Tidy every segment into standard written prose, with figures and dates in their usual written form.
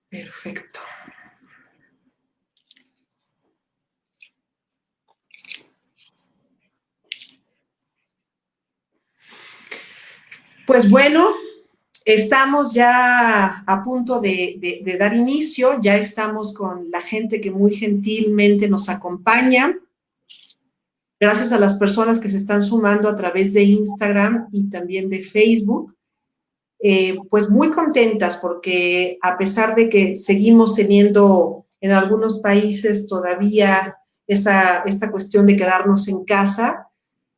Perfecto. Pues bueno, estamos ya a punto de dar inicio, ya estamos con la gente que muy gentilmente nos acompaña. Gracias a las personas que se están sumando a través de Instagram y también de Facebook. Pues muy contentas porque a pesar de que seguimos teniendo en algunos países todavía esta cuestión de quedarnos en casa,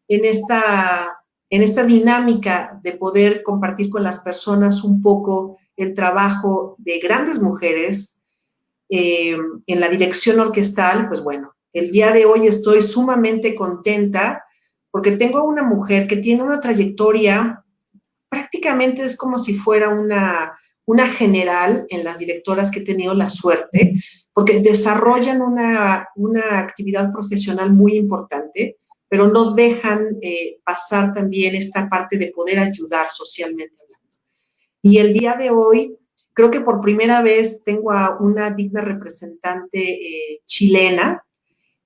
en esta dinámica de poder compartir con las personas un poco el trabajo de grandes mujeres en la dirección orquestal, pues bueno, el día de hoy estoy sumamente contenta porque tengo una mujer que tiene una trayectoria, prácticamente es como si fuera una general en las directoras que he tenido la suerte, porque desarrollan una actividad profesional muy importante, pero no dejan pasar también esta parte de poder ayudar socialmente hablando. Y el día de hoy, creo que por primera vez tengo a una digna representante chilena,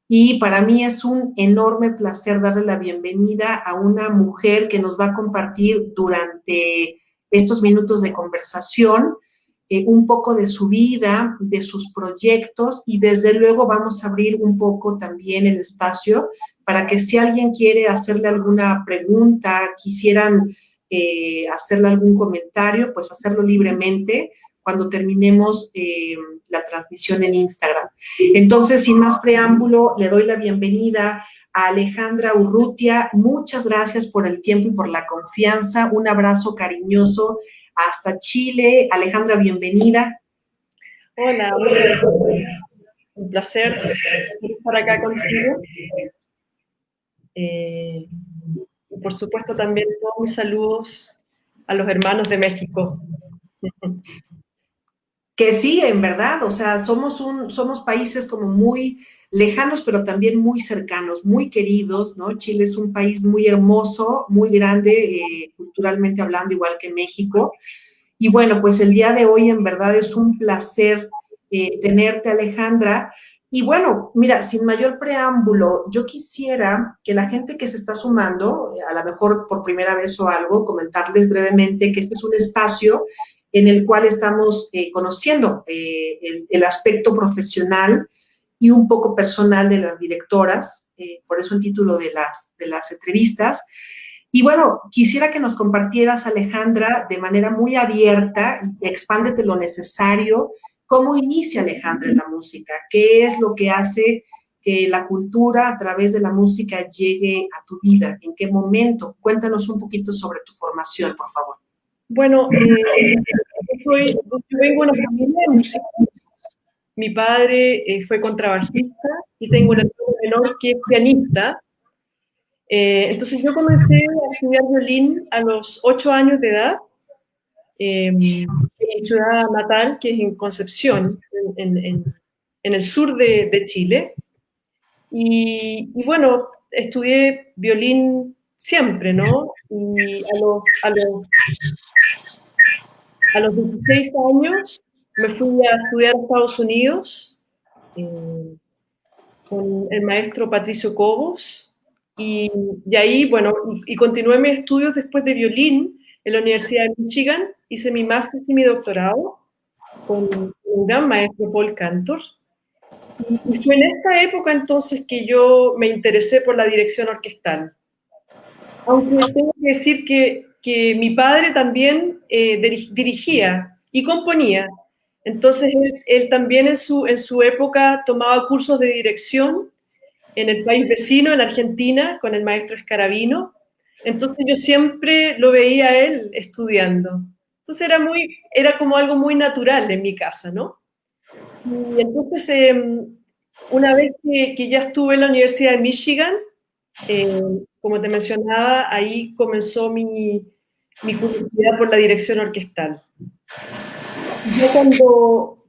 y para mí es un enorme placer darle la bienvenida a una mujer que nos va a compartir durante estos minutos de conversación un poco de su vida, de sus proyectos, y desde luego vamos a abrir un poco también el espacio para que si alguien quiere hacerle alguna pregunta, quisieran hacerle algún comentario, pues hacerlo libremente cuando terminemos la transmisión en Instagram. Entonces, sin más preámbulo, le doy la bienvenida a Alejandra Urrutia. Muchas gracias por el tiempo y por la confianza. Un abrazo cariñoso hasta Chile. Alejandra, bienvenida. Hola, un placer estar acá contigo. Y por supuesto también todos mis saludos a los hermanos de México. Que sí, en verdad, o sea, somos países como muy lejanos, pero también muy cercanos, muy queridos, ¿no? Chile es un país muy hermoso, muy grande, culturalmente hablando, igual que México. Y bueno, pues el día de hoy en verdad es un placer tenerte, Alejandra. Y bueno, mira, sin mayor preámbulo, yo quisiera que la gente que se está sumando, a lo mejor por primera vez o algo, comentarles brevemente que este es un espacio en el cual estamos conociendo el aspecto profesional y un poco personal de las directoras, por eso el título de las entrevistas. Y bueno, quisiera que nos compartieras, Alejandra, de manera muy abierta, y expándete lo necesario, cómo inicia Alejandra en la música, qué es lo que hace que la cultura a través de la música llegue a tu vida, en qué momento. Cuéntanos un poquito sobre tu formación, por favor. Bueno, yo vengo de una familia de músicos. Mi padre fue contrabajista y tengo un hermano menor que es pianista. Entonces yo comencé a estudiar violín a los 8 años de edad en mi ciudad natal, que es en Concepción, en el sur de Chile. Y bueno, estudié violín siempre, ¿no? Y a los 16 años me fui a estudiar a Estados Unidos con el maestro Patricio Cobos. Y ahí, bueno, y continué mis estudios después de violín en la Universidad de Michigan. Hice mi máster y mi doctorado con un gran maestro, Paul Cantor. Y fue en esta época entonces que yo me interesé por la dirección orquestal. Aunque tengo que decir que mi padre también dirigía y componía. Entonces él también en su época tomaba cursos de dirección en el país vecino, en Argentina, con el maestro Escarabino. Entonces yo siempre lo veía a él estudiando. Entonces era como algo muy natural en mi casa, ¿no? Y entonces, una vez que ya estuve en la Universidad de Michigan, eh, como te mencionaba, ahí comenzó mi curiosidad por la dirección orquestal. Yo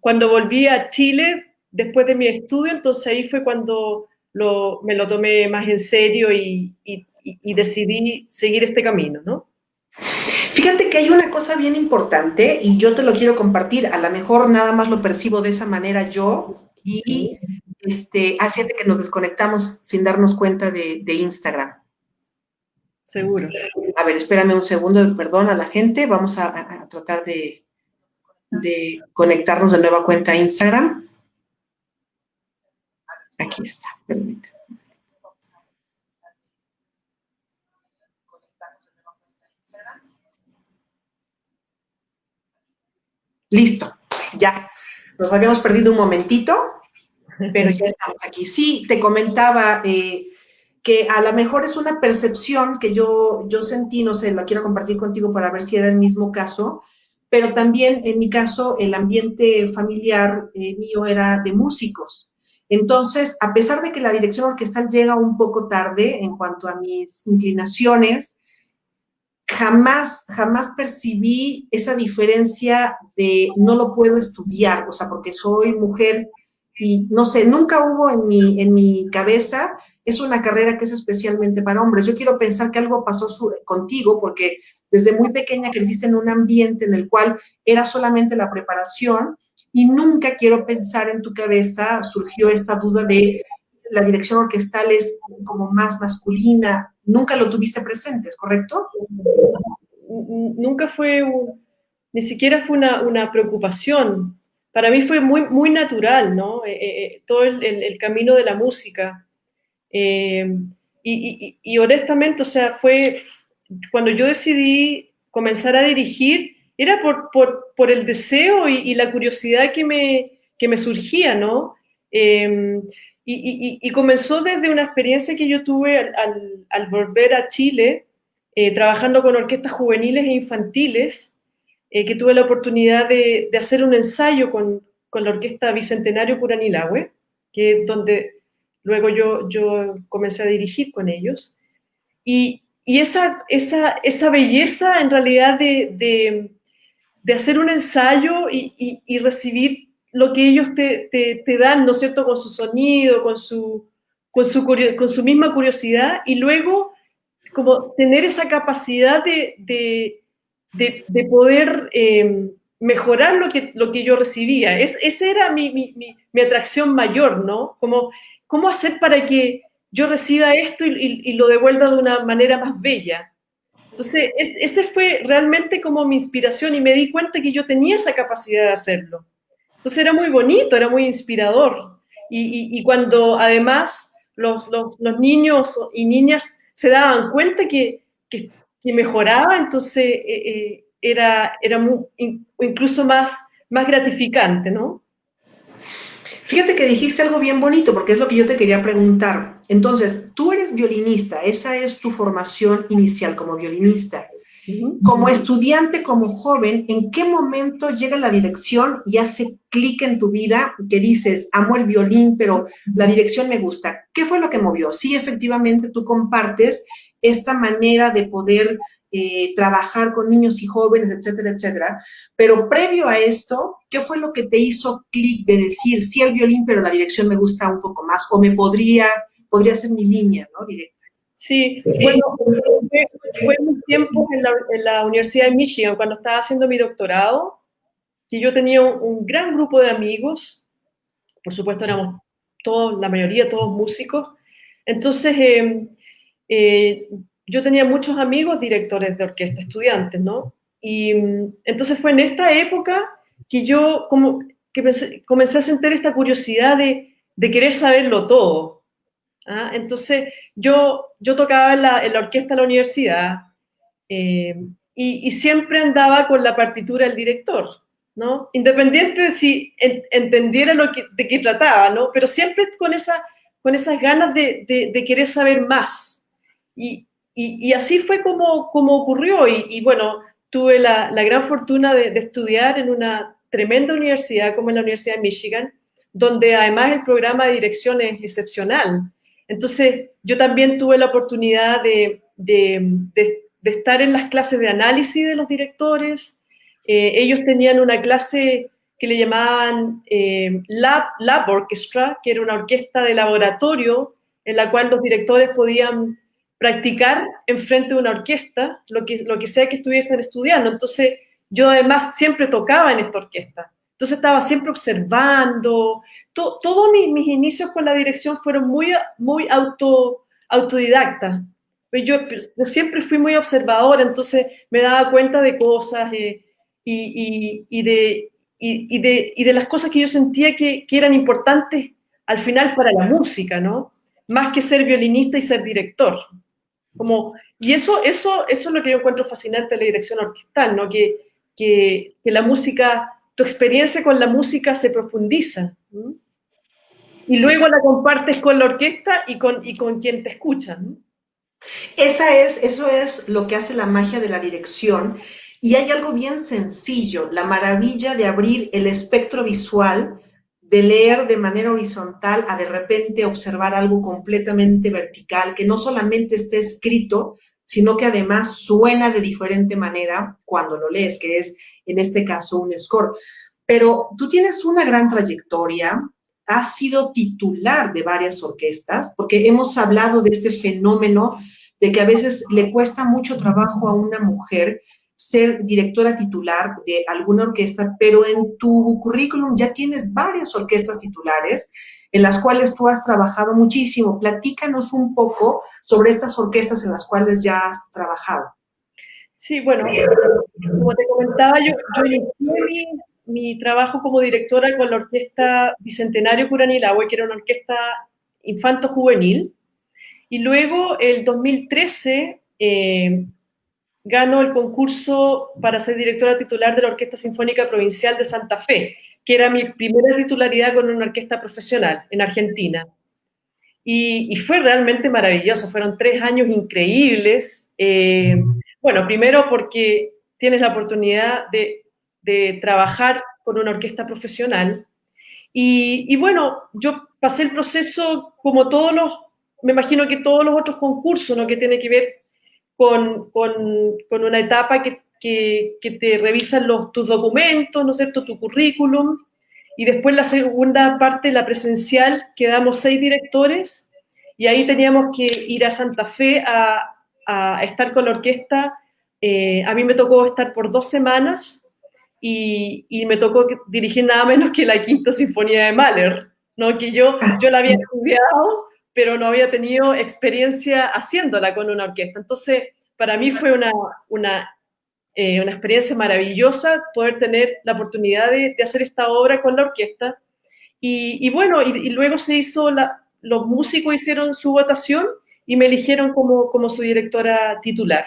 cuando volví a Chile, después de mi estudio, entonces ahí fue cuando me lo tomé más en serio y decidí seguir este camino, ¿no? Fíjate que hay una cosa bien importante y yo te lo quiero compartir. A lo mejor nada más lo percibo de esa manera yo y Sí, fíjate que nos desconectamos sin darnos cuenta de Instagram. seguro. A ver, espérame un segundo, perdón a la gente. Vamos a tratar de conectarnos de nueva cuenta a Instagram. Aquí está, permítame. Listo, ya. Nos habíamos perdido un momentito, pero ya estamos aquí. Sí, te comentaba que a lo mejor es una percepción que yo sentí, no sé, la quiero compartir contigo para ver si era el mismo caso, pero también en mi caso el ambiente familiar mío era de músicos. Entonces, a pesar de que la dirección orquestal llega un poco tarde en cuanto a mis inclinaciones, jamás percibí esa diferencia de no lo puedo estudiar, o sea, porque soy mujer y no sé, nunca hubo en mi cabeza, es una carrera que es especialmente para hombres. Yo quiero pensar que algo pasó contigo porque desde muy pequeña creciste en un ambiente en el cual era solamente la preparación y nunca quiero pensar en tu cabeza surgió esta duda de la dirección orquestal es como más masculina, nunca lo tuviste presente, ¿es correcto? Nunca fue, ni siquiera fue una preocupación. Para mí fue muy natural, ¿no? Todo el camino de la música. Eh, y honestamente, o sea, fue cuando yo decidí comenzar a dirigir, era por el deseo y la curiosidad que me surgía, ¿no? Y comenzó desde una experiencia que yo tuve al volver a Chile, trabajando con orquestas juveniles e infantiles, que tuve la oportunidad de hacer un ensayo con la orquesta Bicentenario Curanilahue, que es donde luego yo comencé a dirigir con ellos. Y esa belleza en realidad de hacer un ensayo y recibir lo que ellos te dan, ¿no es cierto?, con su sonido, con su misma curiosidad, y luego como tener esa capacidad de poder mejorar lo que yo recibía. Esa era mi atracción mayor, ¿no? Como, ¿cómo hacer para que yo reciba esto y lo devuelva de una manera más bella? Entonces, ese fue realmente como mi inspiración y me di cuenta que yo tenía esa capacidad de hacerlo. Entonces era muy bonito, era muy inspirador. Y cuando además los niños y niñas se daban cuenta que mejoraba, entonces era incluso más gratificante, ¿no? Fíjate que dijiste algo bien bonito, porque es lo que yo te quería preguntar. Entonces, tú eres violinista, esa es tu formación inicial como violinista. Ujú. Como estudiante, como joven, ¿en qué momento llega la dirección y hace clic en tu vida que dices, amo el violín, pero la dirección me gusta? ¿Qué fue lo que movió? Sí, efectivamente, tú compartes esta manera de poder trabajar con niños y jóvenes, etcétera, etcétera. Pero previo a esto, ¿qué fue lo que te hizo clic de decir, sí, el violín, pero la dirección me gusta un poco más? O podría ser mi línea, ¿no? Directa. Sí, bueno, fue un tiempo en la Universidad de Michigan, cuando estaba haciendo mi doctorado, que yo tenía un gran grupo de amigos, por supuesto éramos todos, la mayoría todos músicos, entonces eh, yo tenía muchos amigos directores de orquesta, estudiantes, ¿no? Y entonces fue en esta época que yo como que comencé a sentir esta curiosidad de querer saberlo todo. ¿Ah? Entonces yo tocaba en la orquesta de la universidad, eh, y siempre andaba con la partitura del director, ¿no? Independiente de si entendiera de qué trataba, ¿no? Pero siempre con esas ganas de querer saber más. Y así fue como ocurrió. Y bueno, tuve la gran fortuna de estudiar en una tremenda universidad como en la Universidad de Michigan, donde además el programa de dirección es excepcional. Entonces, yo también tuve la oportunidad de estar en las clases de análisis de los directores. Ellos tenían una clase que le llamaban Lab Orchestra, que era una orquesta de laboratorio en la cual los directores podían practicar enfrente de una orquesta, lo que sea que estuviesen estudiando. Entonces, yo además siempre tocaba en esta orquesta. Entonces estaba siempre observando. Todos mis inicios con la dirección fueron muy autodidactas. Pues yo siempre fui muy observadora, entonces me daba cuenta de cosas y de las cosas que yo sentía que eran importantes al final para la música, ¿no? Más que ser violinista y ser director. Y eso es lo que yo encuentro fascinante de la dirección orquestal, ¿no? Que la música, tu experiencia con la música se profundiza, ¿no? Y luego la compartes con la orquesta y con quien te escucha, ¿no? Eso es lo que hace la magia de la dirección. Y hay algo bien sencillo, la maravilla de abrir el espectro visual, de leer de manera horizontal a de repente observar algo completamente vertical, que no solamente esté escrito, sino que además suena de diferente manera cuando lo lees, que es en este caso un score. Pero tú tienes una gran trayectoria, has sido titular de varias orquestas, porque hemos hablado de este fenómeno de que a veces le cuesta mucho trabajo a una mujer ser directora titular de alguna orquesta, pero en tu currículum ya tienes varias orquestas titulares en las cuales tú has trabajado muchísimo. Platícanos un poco sobre estas orquestas en las cuales ya has trabajado. Sí, bueno, como te comentaba, yo inicié mi trabajo como directora con la Orquesta Bicentenario Curanilahue, que era una orquesta infanto-juvenil, y luego, el 2013, ganó el concurso para ser directora titular de la Orquesta Sinfónica Provincial de Santa Fe, que era mi primera titularidad con una orquesta profesional en Argentina. Y fue realmente maravilloso, fueron 3 años increíbles. Bueno, primero porque tienes la oportunidad de trabajar con una orquesta profesional. Y bueno, yo pasé el proceso como me imagino que todos los otros concursos, ¿no? Que tiene que ver con una etapa que te revisan tus documentos, ¿no es cierto?, tu currículum, y después la segunda parte, la presencial, quedamos 6 directores, y ahí teníamos que ir a Santa Fe a estar con la orquesta. A mí me tocó estar por 2 semanas, y me tocó dirigir nada menos que la Quinta Sinfonía de Mahler, ¿no? Que yo la había estudiado, pero no había tenido experiencia haciéndola con una orquesta. Entonces, para mí fue una experiencia maravillosa poder tener la oportunidad de hacer esta obra con la orquesta. Y bueno, y luego se hizo, los músicos hicieron su votación y me eligieron como su directora titular.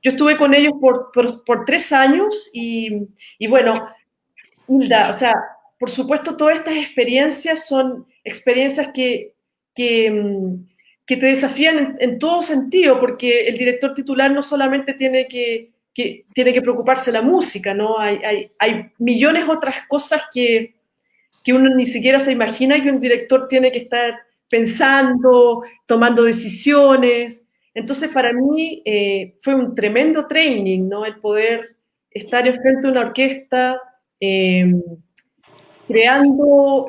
Yo estuve con ellos por 3 años y bueno, Hilda, o sea, por supuesto, todas estas experiencias son experiencias que, que te desafían en todo sentido, porque el director titular no solamente tiene que preocuparse de la música, ¿no? Hay millones otras cosas que uno ni siquiera se imagina que un director tiene que estar pensando, tomando decisiones. Entonces, para mí fue un tremendo training, ¿no? El poder estar enfrente de una orquesta, creando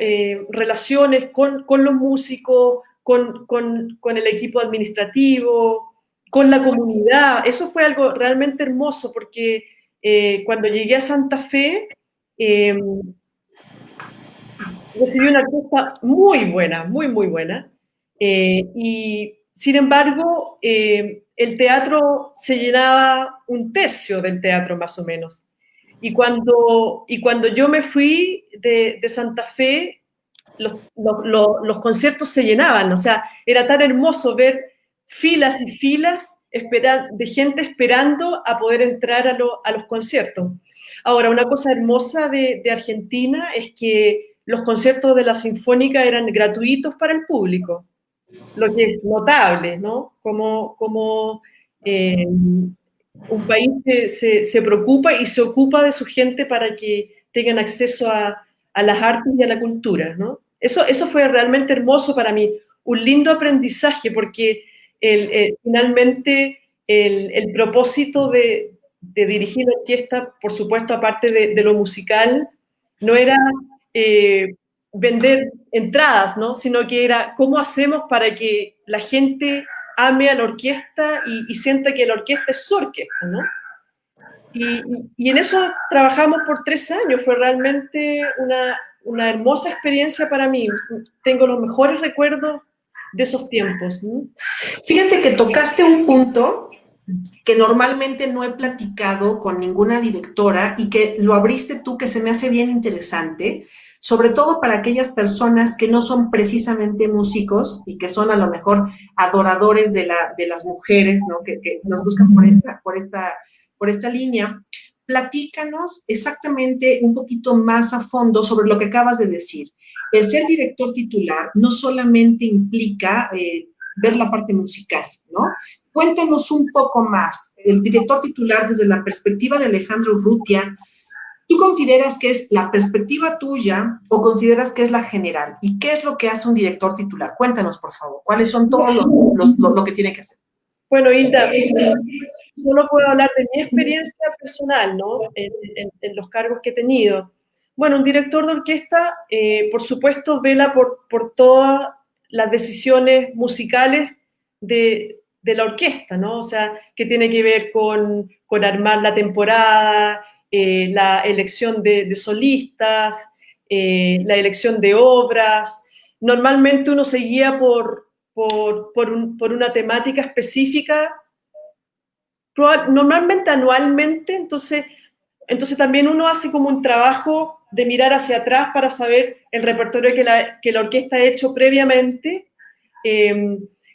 relaciones con los músicos, con el equipo administrativo, con la comunidad. Eso fue algo realmente hermoso porque cuando llegué a Santa Fe, recibí una orquesta muy buena, muy buena, y sin embargo, el teatro se llenaba un tercio del teatro más o menos. Y cuando yo me fui de Santa Fe, los conciertos se llenaban, o sea, era tan hermoso ver filas y filas de gente esperando a poder entrar a los conciertos. Ahora, una cosa hermosa de Argentina es que los conciertos de la Sinfónica eran gratuitos para el público, lo que es notable, ¿no? Como un país se preocupa y se ocupa de su gente para que tengan acceso a las artes y a la cultura, ¿no? Eso fue realmente hermoso para mí, un lindo aprendizaje, porque finalmente el propósito de dirigir la orquesta, por supuesto, aparte de lo musical, no era vender entradas, ¿no? Sino que era cómo hacemos para que la gente ame a la orquesta y sienta que la orquesta es su orquesta, ¿no? Y en eso trabajamos por 3 años, fue realmente una hermosa experiencia para mí. Tengo los mejores recuerdos de esos tiempos. ¿No? Fíjate que tocaste un punto que normalmente no he platicado con ninguna directora y que lo abriste tú, que se me hace bien interesante, sobre todo para aquellas personas que no son precisamente músicos y que son a lo mejor adoradores de las mujeres, ¿no? Que nos buscan por esta línea. Platícanos exactamente un poquito más a fondo sobre lo que acabas de decir. El ser director titular no solamente implica ver la parte musical, ¿no? Cuéntanos un poco más, el director titular desde la perspectiva de Alejandro Urrutia, ¿tú consideras que es la perspectiva tuya o consideras que es la general? ¿Y qué es lo que hace un director titular? Cuéntanos, por favor, ¿cuáles son todos lo que tiene que hacer? Bueno, Hilda, solo puedo hablar de mi experiencia personal, ¿no? En los cargos que he tenido. Bueno, un director de orquesta, por supuesto, vela por todas las decisiones musicales de la orquesta, ¿no? O sea, que tiene que ver con armar la temporada, la elección de solistas, la elección de obras. Normalmente uno se guía por una temática específica, normalmente anualmente, entonces también uno hace como un trabajo de mirar hacia atrás para saber el repertorio que la orquesta ha hecho previamente.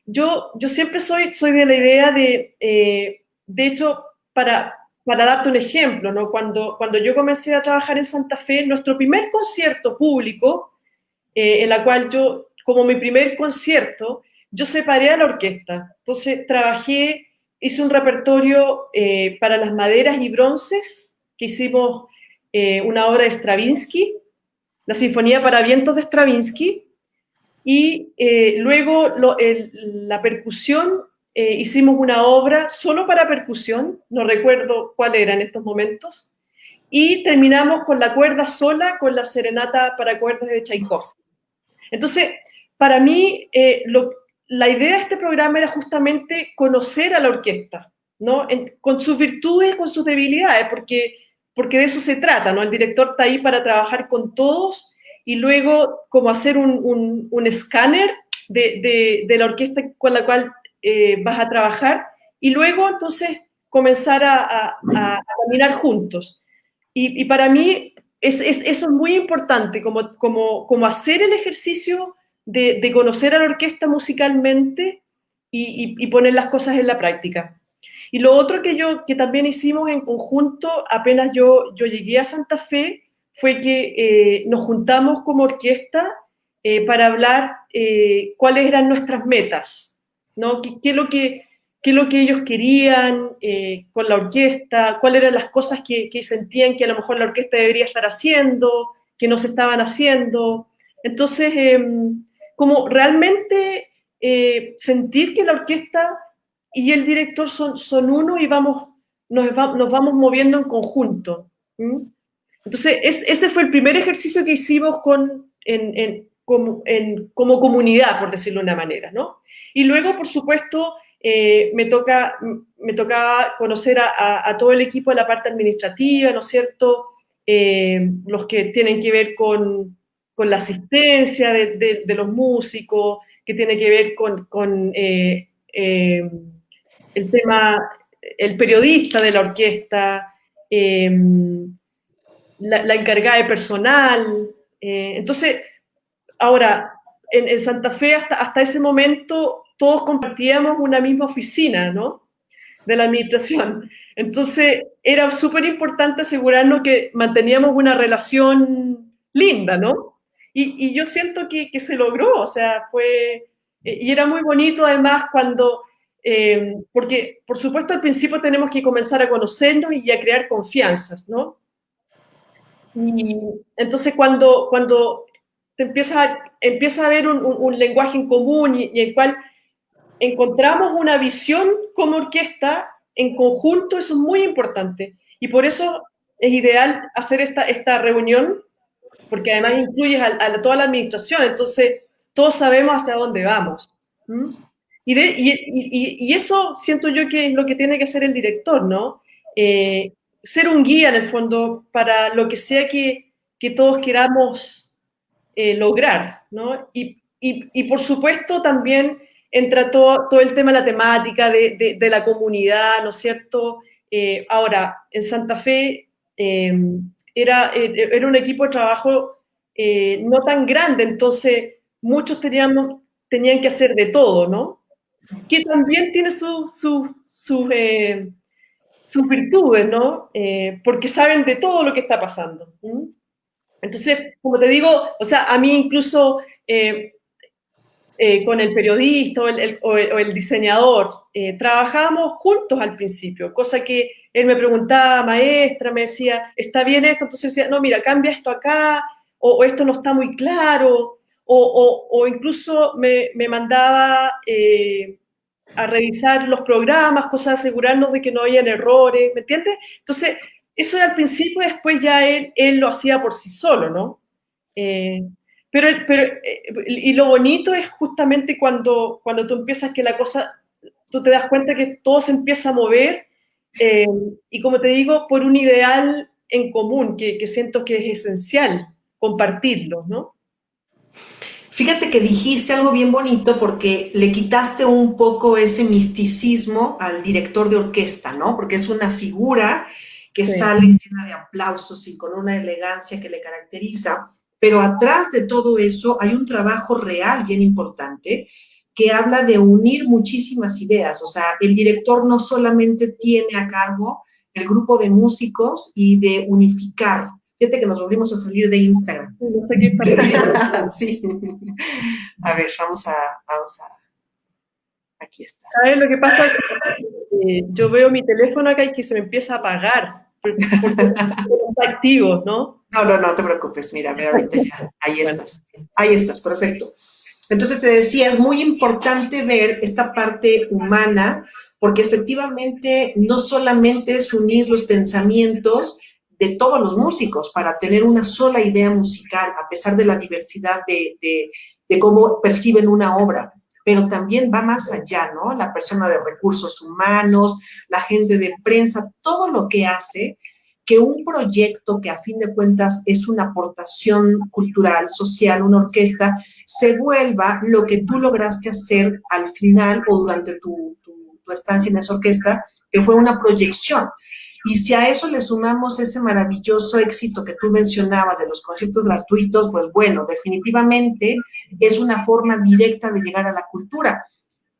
Yo siempre soy de la idea de hecho, para darte un ejemplo, ¿no? Cuando yo comencé a trabajar en Santa Fe, nuestro primer concierto público, en la cual yo, como mi primer concierto, yo separé a la orquesta. Entonces hice un repertorio para las maderas y bronces, que hicimos una obra de Stravinsky, la Sinfonía para Vientos de Stravinsky, y luego la percusión, hicimos una obra solo para percusión, no recuerdo cuál era en estos momentos, y terminamos con la cuerda sola, con la serenata para cuerdas de Tchaikovsky. Entonces, para mí, la idea de este programa era justamente conocer a la orquesta, ¿no? Con sus virtudes, con sus debilidades, porque de eso se trata, ¿no? El director está ahí para trabajar con todos y luego como hacer un escáner de la orquesta con la cual vas a trabajar y luego entonces comenzar a caminar juntos. Y para mí eso es muy importante, como hacer el ejercicio de conocer a la orquesta musicalmente y poner las cosas en la práctica. Y lo otro que también hicimos en conjunto, apenas yo llegué a Santa Fe, fue que nos juntamos como orquesta para hablar cuáles eran nuestras metas, ¿no? ¿Qué es lo que ellos querían con la orquesta, cuáles eran las cosas que sentían que a lo mejor la orquesta debería estar haciendo, que no se estaban haciendo. Entonces, como realmente sentir que la orquesta y el director son uno y nos vamos moviendo en conjunto. ¿Mm? Entonces, ese fue el primer ejercicio que hicimos como comunidad, por decirlo de una manera, ¿no? Y luego, por supuesto, me tocaba conocer a todo el equipo de la parte administrativa, ¿no es cierto? Los que tienen que ver con la asistencia de los músicos, que tiene que ver con el tema, el periodista de la orquesta, la encargada de personal. Entonces, ahora, en Santa Fe hasta ese momento todos compartíamos una misma oficina, ¿no? De la administración. Entonces, era súper importante asegurarnos que manteníamos una relación linda, ¿no? Y yo siento que se logró, o sea, y era muy bonito además porque por supuesto al principio tenemos que comenzar a conocernos y a crear confianzas, ¿no? Y entonces cuando te empieza a haber un lenguaje en común y el cual encontramos una visión como orquesta en conjunto, eso es muy importante. Y por eso es ideal hacer esta reunión, porque además incluyes a toda la administración, entonces todos sabemos hacia dónde vamos. ¿Mm? Y eso siento yo que es lo que tiene que hacer el director, ¿no? Ser un guía, en el fondo, para lo que sea que todos queramos lograr, ¿no? Y por supuesto también entra todo el tema de la temática, de la comunidad, ¿no es cierto? Ahora, en Santa Fe era un equipo de trabajo no tan grande, entonces muchos tenían que hacer de todo, ¿no? Que también tiene sus virtudes, ¿no? Porque saben de todo lo que está pasando. ¿Mm? Entonces, como te digo, o sea, a mí incluso con el periodista o el diseñador, trabajábamos juntos al principio, cosa que él me preguntaba, maestra, me decía, ¿está bien esto? Entonces decía, no, mira, cambia esto acá, o esto no está muy claro, o incluso me mandaba a revisar los programas, cosas de asegurarnos de que no hayan errores, ¿me entiendes? Entonces, eso era al principio, después ya él lo hacía por sí solo, ¿no? Eh, y lo bonito es justamente cuando tú empiezas que la cosa, tú te das cuenta que todo se empieza a mover eh, y como te digo, por un ideal en común que siento que es esencial compartirlo, ¿no? Fíjate que dijiste algo bien bonito porque le quitaste un poco ese misticismo al director de orquesta, ¿no? Porque es una figura que Sí. sale llena de aplausos y con una elegancia que le caracteriza, pero atrás de todo eso hay un trabajo real bien importante que habla de unir muchísimas ideas. O sea, el director no solamente tiene a cargo el grupo de músicos y de unificar. Fíjate que nos volvimos a salir de Instagram. No sé qué está pasando. Sí. A ver, vamos a, aquí ¿Sabes estás. lo que pasa? Yo veo mi teléfono acá y que se me empieza a apagar porque no está activo, ¿no? No, no, no te preocupes, mira, a ver, ahorita ya, Bueno, ahí estás, perfecto. Entonces te decía, es muy importante ver esta parte humana, porque efectivamente no solamente es unir los pensamientos de todos los músicos para tener una sola idea musical, a pesar de la diversidad de cómo perciben una obra, pero también va más allá, ¿no? La persona de recursos humanos, la gente de prensa, todo lo que hace que un proyecto que a fin de cuentas es una aportación cultural, social, una orquesta, se vuelva lo que tú lograste hacer al final o durante tu estancia en esa orquesta, que fue una proyección. Y si a eso le sumamos ese maravilloso éxito que tú mencionabas de los conciertos gratuitos, pues bueno, definitivamente es una forma directa de llegar a la cultura.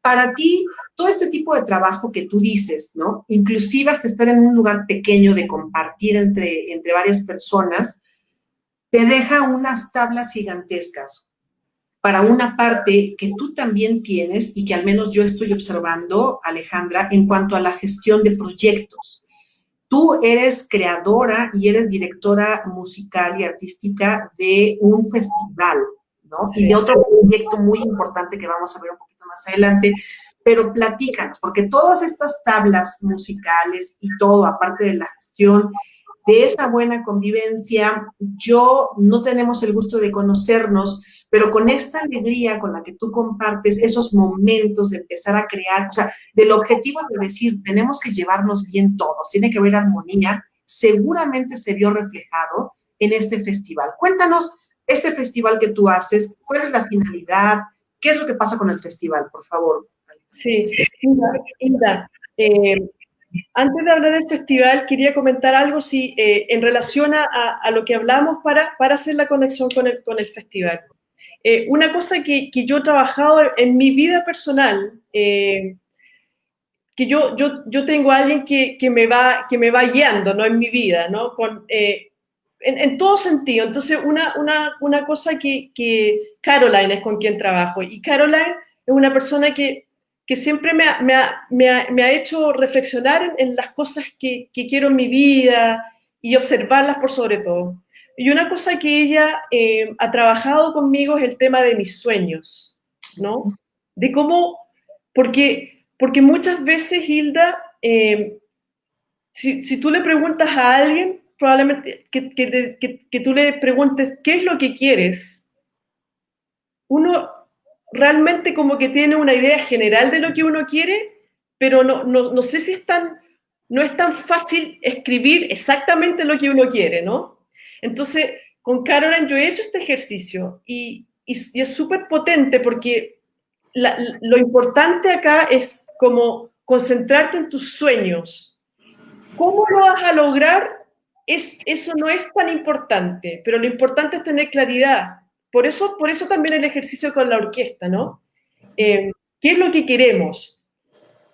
Para ti, todo este tipo de trabajo que tú dices, ¿no? Inclusive hasta estar en un lugar pequeño de compartir entre varias personas, te deja unas tablas gigantescas para una parte que tú también tienes y que al menos yo estoy observando, Alejandra, en cuanto a la gestión de proyectos. Tú eres creadora y eres directora musical y artística de un festival, ¿no? Y sí. de otro proyecto muy importante que vamos a ver un poquito más adelante. Pero platícanos, porque todas estas tablas musicales y todo, aparte de la gestión, de esa buena convivencia, yo no tenemos el gusto de conocernos, pero con esta alegría con la que tú compartes esos momentos de empezar a crear, o sea, del objetivo de decir, tenemos que llevarnos bien todos, tiene que haber armonía, seguramente se vio reflejado en este festival. Cuéntanos, este festival que tú haces, ¿cuál es la finalidad? ¿Qué es lo que pasa con el festival, por favor? Sí, Hilda, antes de hablar del festival, quería comentar algo sí, en relación a lo que hablamos para hacer la conexión con el festival. Una cosa que yo he trabajado en mi vida personal, que yo tengo a alguien que me va guiando, ¿no? En mi vida, ¿no? En todo sentido. Entonces, una cosa que Caroline es con quien trabajo, y Caroline es una persona que siempre me ha hecho reflexionar en las cosas que quiero en mi vida y observarlas por sobre todo. Y una cosa que ella ha trabajado conmigo es el tema de mis sueños, ¿no? De cómo, porque muchas veces, Hilda, si tú le preguntas a alguien, probablemente que tú le preguntes qué es lo que quieres, uno realmente como que tiene una idea general de lo que uno quiere, pero no sé si no es tan fácil escribir exactamente lo que uno quiere, ¿no? Entonces, con Caroline yo he hecho este ejercicio y es súper potente porque lo importante acá es como concentrarte en tus sueños. ¿Cómo lo vas a lograr? Eso no es tan importante, pero lo importante es tener claridad. Por eso también el ejercicio con la orquesta, ¿no? ¿Qué es lo que queremos?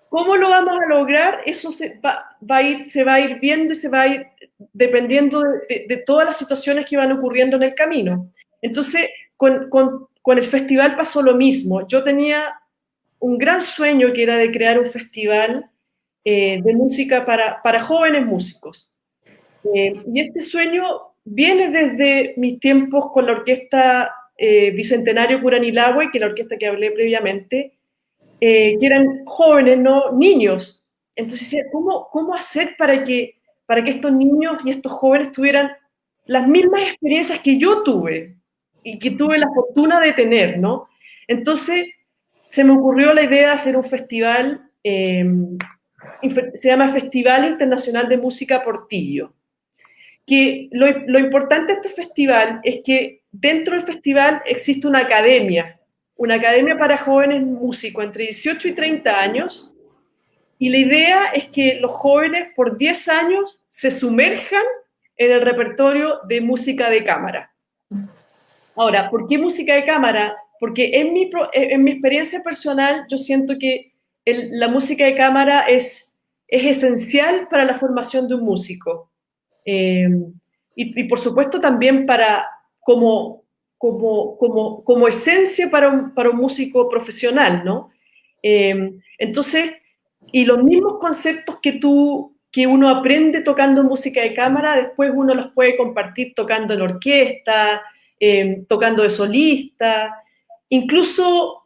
¿Cómo lo vamos a lograr? Eso se va a ir viendo y se va a ir dependiendo de todas las situaciones que van ocurriendo en el camino. Entonces, con el festival pasó lo mismo. Yo tenía un gran sueño que era de crear un festival de música para jóvenes músicos. Y este sueño viene desde mis tiempos con la orquesta Bicentenario Curanilahue, que es la orquesta que hablé previamente, que eran jóvenes, ¿no? Niños. Entonces, ¿cómo hacer para que estos niños y estos jóvenes tuvieran las mismas experiencias que yo tuve y que tuve la fortuna de tener, ¿no? Entonces, se me ocurrió la idea de hacer un festival, se llama Festival Internacional de Música Portillo. Que lo importante de este festival es que dentro del festival existe una academia para jóvenes músicos entre 18 y 30 años, y la idea es que los jóvenes por 10 años se sumerjan en el repertorio de música de cámara. Ahora, ¿por qué música de cámara? Porque en mi experiencia personal yo siento que la música de cámara es esencial para la formación de un músico. Eh, y por supuesto también como esencia para un músico profesional, ¿no? Entonces, y los mismos conceptos que uno aprende tocando música de cámara, después uno los puede compartir tocando en orquesta, tocando de solista, incluso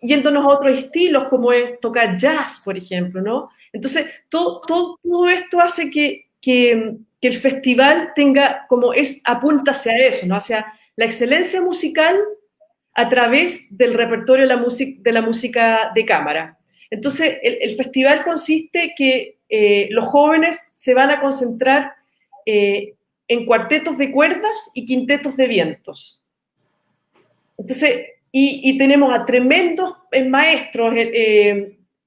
yéndonos a otros estilos como es tocar jazz, por ejemplo, ¿no? Entonces, todo esto hace que el festival apunta hacia eso, ¿no? Hacia la excelencia musical a través del repertorio de la música de cámara. Entonces, el festival consiste que los jóvenes se van a concentrar en cuartetos de cuerdas y quintetos de vientos. Entonces, y tenemos a tremendos maestros.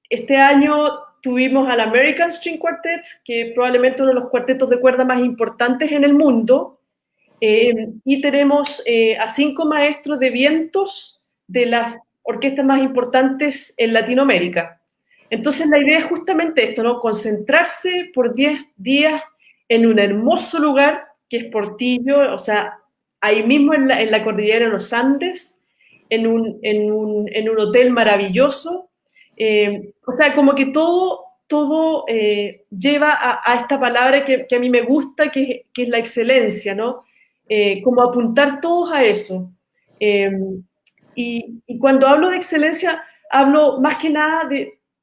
Este año tuvimos al American String Quartet, que probablemente uno de los cuartetos de cuerda más importantes en el mundo, y tenemos a 5 maestros de vientos de las orquestas más importantes en Latinoamérica. Entonces la idea es justamente esto, ¿no? Concentrarse por 10 días en un hermoso lugar que es Portillo, o sea, ahí mismo en la cordillera de los Andes, en un hotel maravilloso. O sea, como que todo lleva a esta palabra que a mí me gusta, que es la excelencia, ¿no? Como apuntar todos a eso. Y cuando hablo de excelencia, hablo más que nada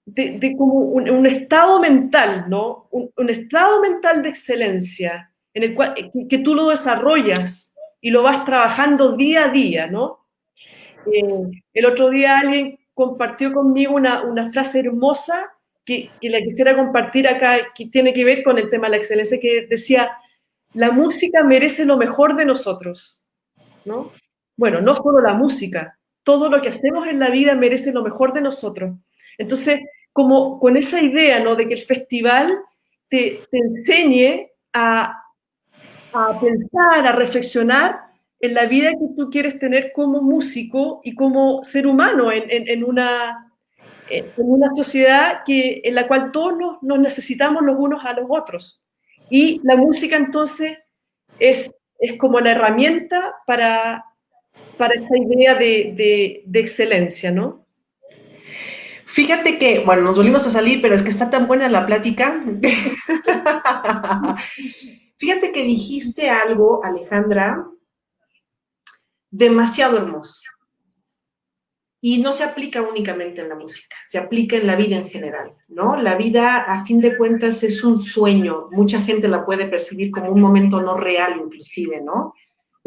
de como un estado mental, ¿no? Un estado mental de excelencia, en el cual que tú lo desarrollas y lo vas trabajando día a día, ¿no? El otro día alguien compartió conmigo una frase hermosa que la quisiera compartir acá, que tiene que ver con el tema de la excelencia, que decía: la música merece lo mejor de nosotros, ¿no? Bueno, no solo la música, todo lo que hacemos en la vida merece lo mejor de nosotros. Entonces, como con esa idea, ¿no? De que el festival te enseñe a pensar, a reflexionar en la vida que tú quieres tener como músico y como ser humano en una sociedad en la cual todos nos necesitamos los unos a los otros. Y la música entonces es como la herramienta para esta idea de excelencia, ¿no? Fíjate que, bueno, nos volvimos a salir, pero es que está tan buena la plática. Fíjate que dijiste algo, Alejandra, demasiado hermoso. Y no se aplica únicamente en la música, se aplica en la vida en general, ¿no? La vida, a fin de cuentas, es un sueño. Mucha gente la puede percibir como un momento no real, inclusive, ¿no?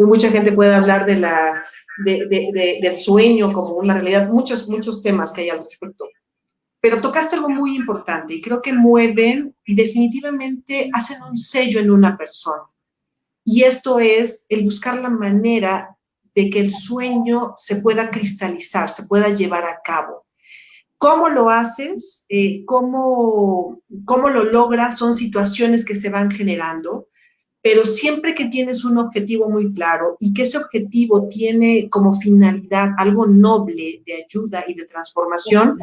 mucha gente puede hablar del sueño como una realidad, muchos temas que hay al respecto. Pero tocaste algo muy importante y creo que mueven y definitivamente hacen un sello en una persona. Y esto es el buscar la manera de que el sueño se pueda cristalizar, se pueda llevar a cabo. ¿Cómo lo haces? ¿Cómo lo logras? Son situaciones que se van generando, pero siempre que tienes un objetivo muy claro y que ese objetivo tiene como finalidad algo noble de ayuda y de transformación,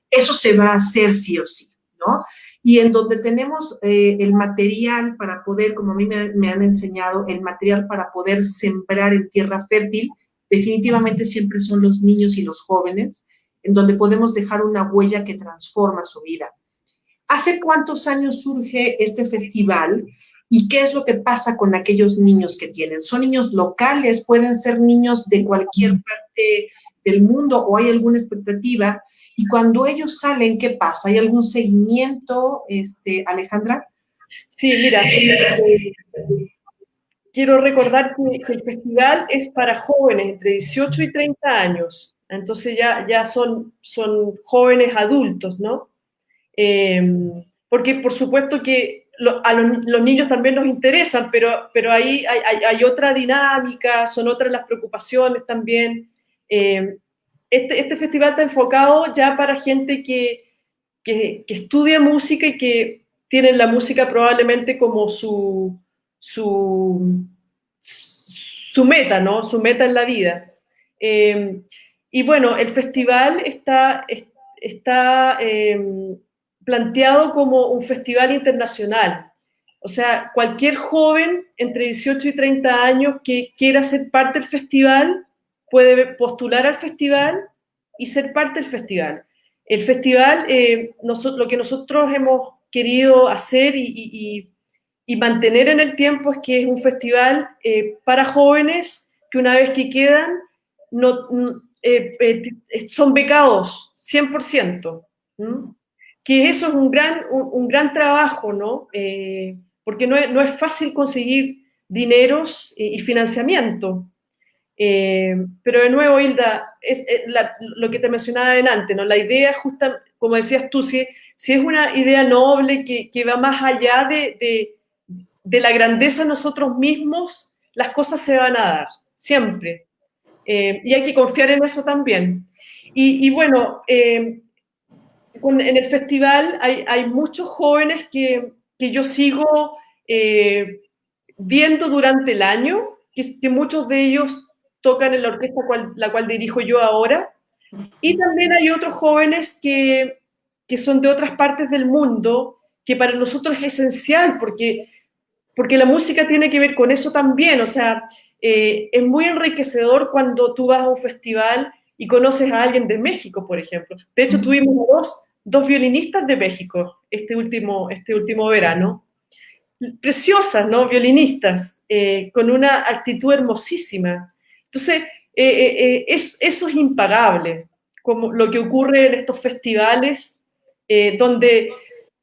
eso se va a hacer sí o sí, ¿no? Y en donde tenemos el material para poder, como a mí me han enseñado, el material para poder sembrar en tierra fértil, definitivamente siempre son los niños y los jóvenes, en donde podemos dejar una huella que transforma su vida. ¿Hace cuántos años surge este festival y qué es lo que pasa con aquellos niños que tienen? ¿Son niños locales? ¿Pueden ser niños de cualquier parte del mundo o hay alguna expectativa? Y cuando ellos salen, ¿qué pasa? ¿Hay algún seguimiento, Alejandra? Sí, mira, quiero recordar que el festival es para jóvenes entre 18 y 30 años, entonces ya son jóvenes adultos, ¿no? Porque por supuesto que a los niños también nos interesan, pero ahí hay otra dinámica, son otras las preocupaciones también. Este festival está enfocado ya para gente que estudia música y que tienen la música probablemente como su, su meta, ¿no? Su meta en la vida. Y bueno, el festival está planteado como un festival internacional. O sea, cualquier joven entre 18 y 30 años que quiera ser parte del festival puede postular al festival y ser parte del festival. El festival, lo que nosotros hemos querido hacer y mantener en el tiempo es que es un festival para jóvenes que una vez que quedan son becados 100%. ¿Mm? Que eso es un gran trabajo, ¿no? Porque no es fácil conseguir dineros y financiamiento. Pero de nuevo, Hilda, lo que te mencionaba adelante, ¿no? La idea, justa, como decías tú, si es una idea noble que va más allá de la grandeza de nosotros mismos, las cosas se van a dar, siempre. Y hay que confiar en eso también. Y bueno, en el festival hay muchos jóvenes que yo sigo viendo durante el año, que muchos de ellos tocan en la orquesta la cual dirijo yo ahora, y también hay otros jóvenes que son de otras partes del mundo, que para nosotros es esencial, porque la música tiene que ver con eso también, o sea, es muy enriquecedor cuando tú vas a un festival y conoces a alguien de México, por ejemplo. De hecho, tuvimos dos violinistas de México este último verano, preciosas, ¿no? Violinistas, con una actitud hermosísima. Entonces, eso es impagable, como lo que ocurre en estos festivales, donde,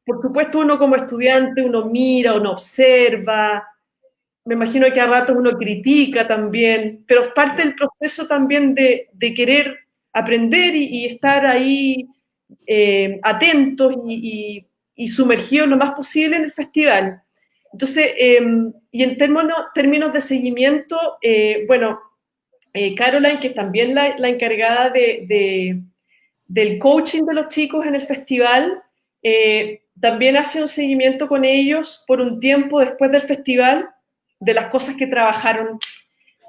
por supuesto, uno como estudiante, uno mira, uno observa, me imagino que a ratos uno critica también, pero es parte del proceso también de querer aprender y estar ahí atentos y sumergidos lo más posible en el festival. Entonces, y en términos de seguimiento, bueno, Caroline, que es también la encargada del coaching de los chicos en el festival, también hace un seguimiento con ellos por un tiempo después del festival de las cosas que trabajaron,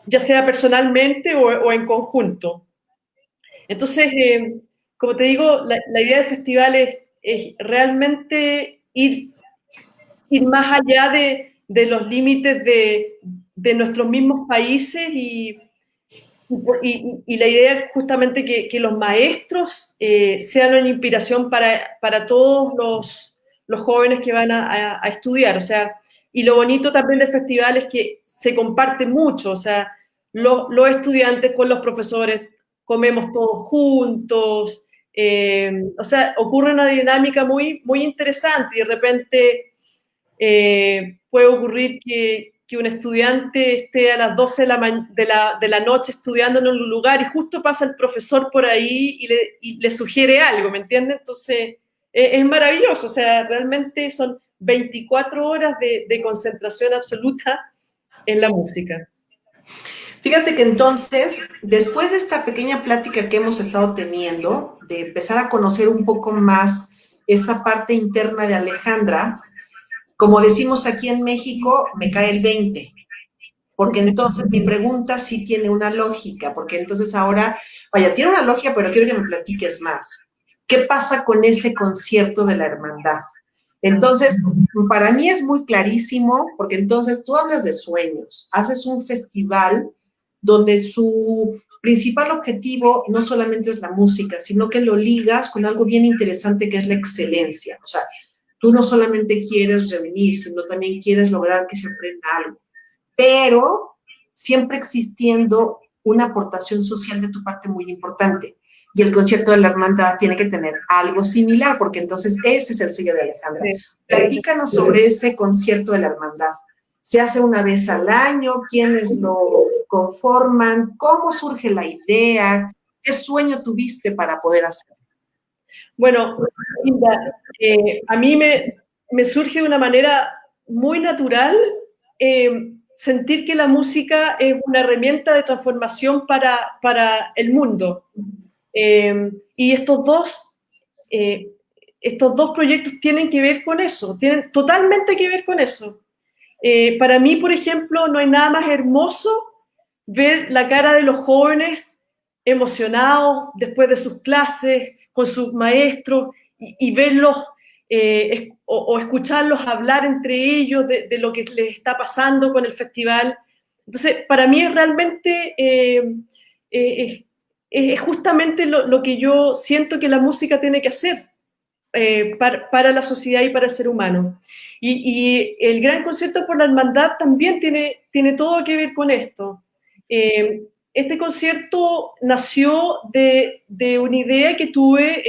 ya sea personalmente o en conjunto. Entonces, como te digo, la idea del festival es realmente ir más allá de los límites de nuestros mismos países y la idea es justamente que los maestros sean una inspiración para todos los jóvenes que van a estudiar. O sea, y lo bonito también del festival es que se comparte mucho. O sea, los estudiantes con los profesores comemos todos juntos. O sea, ocurre una dinámica muy, muy interesante y de repente puede ocurrir que un estudiante esté a las 12 de la noche estudiando en un lugar y justo pasa el profesor por ahí y le sugiere algo, ¿me entiendes? Entonces, es maravilloso, o sea, realmente son 24 horas de concentración absoluta en la música. Fíjate que entonces, después de esta pequeña plática que hemos estado teniendo, de empezar a conocer un poco más esa parte interna de Alejandra, como decimos aquí en México, me cae el 20, porque entonces mi pregunta sí tiene una lógica, porque entonces ahora, vaya, tiene una lógica, pero quiero que me platiques más. ¿Qué pasa con ese concierto de la hermandad? Entonces, para mí es muy clarísimo, porque entonces tú hablas de sueños, haces un festival donde su principal objetivo no solamente es la música, sino que lo ligas con algo bien interesante que es la excelencia. O sea, tú no solamente quieres reunir, sino también quieres lograr que se aprenda algo, pero siempre existiendo una aportación social de tu parte muy importante. Y el concierto de la hermandad tiene que tener algo similar, porque entonces ese es el sello de Alejandra. Sí. Platícanos sobre ese concierto de la hermandad. ¿Se hace una vez al año? ¿Quiénes lo conforman? ¿Cómo surge la idea? ¿Qué sueño tuviste para poder hacerlo? Bueno, Linda, a mí me surge de una manera muy natural sentir que la música es una herramienta de transformación para el mundo. Y estos dos proyectos tienen que ver con eso, tienen totalmente que ver con eso. Para mí, por ejemplo, no hay nada más hermoso ver la cara de los jóvenes emocionados después de sus clases, con sus maestros, y verlos o escucharlos hablar entre ellos de lo que les está pasando con el festival. Entonces, para mí es realmente, es justamente lo que yo siento que la música tiene que hacer para la sociedad y para el ser humano. Y el Gran Concierto por la Hermandad también tiene todo que ver con esto. Este concierto nació de una idea que tuve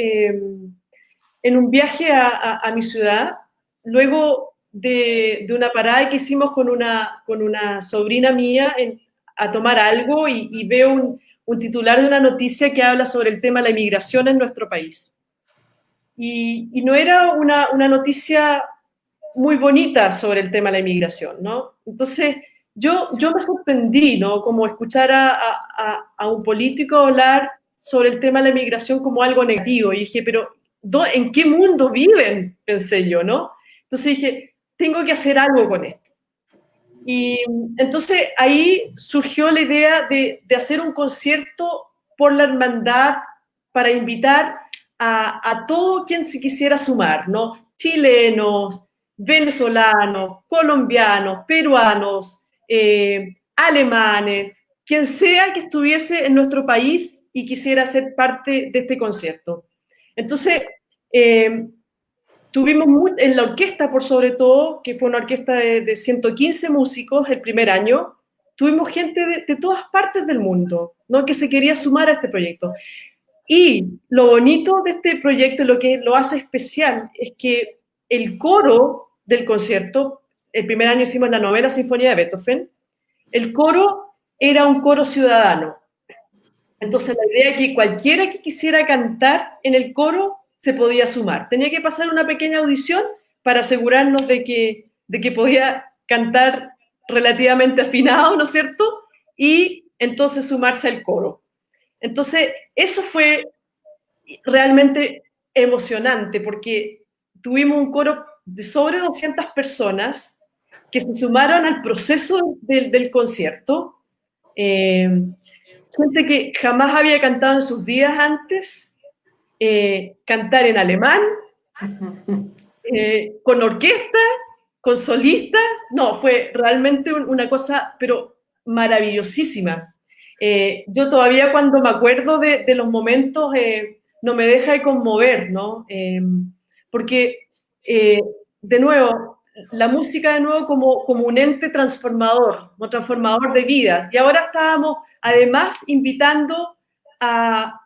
en un viaje a mi ciudad, luego de una parada que hicimos con una sobrina mía a tomar algo y veo un titular de una noticia que habla sobre el tema de la inmigración en nuestro país. Y no era una noticia muy bonita sobre el tema de la inmigración, ¿no? Entonces, yo me sorprendí, ¿no? Como escuchar a un político hablar sobre el tema de la inmigración como algo negativo. Y dije, pero ¿en qué mundo viven? Pensé yo, ¿no? Entonces dije, tengo que hacer algo con esto. Y entonces ahí surgió la idea de hacer un concierto por la hermandad para invitar a todo quien se quisiera sumar, ¿no? Chilenos, venezolanos, colombianos, peruanos, alemanes, quien sea que estuviese en nuestro país y quisiera ser parte de este concierto. Entonces, tuvimos en la orquesta, por sobre todo, que fue una orquesta de 115 músicos el primer año, tuvimos gente de todas partes del mundo, ¿no? Que se quería sumar a este proyecto. Y lo bonito de este proyecto, lo que lo hace especial, es que el coro del concierto, el primer año hicimos la novena sinfonía de Beethoven, el coro era un coro ciudadano. Entonces la idea es que cualquiera que quisiera cantar en el coro se podía sumar. Tenía que pasar una pequeña audición para asegurarnos de que podía cantar relativamente afinado, ¿no es cierto? Y entonces sumarse al coro. Entonces, eso fue realmente emocionante porque tuvimos un coro de sobre 200 personas que se sumaron al proceso del concierto. Gente que jamás había cantado en sus vidas antes, cantar en alemán, con orquesta, con solistas. No, fue realmente una cosa, pero maravillosísima. Yo todavía cuando me acuerdo de los momentos no me deja de conmover, ¿no? Porque, de nuevo, la música de nuevo como un ente transformador, un transformador de vidas. Y ahora estábamos además invitando a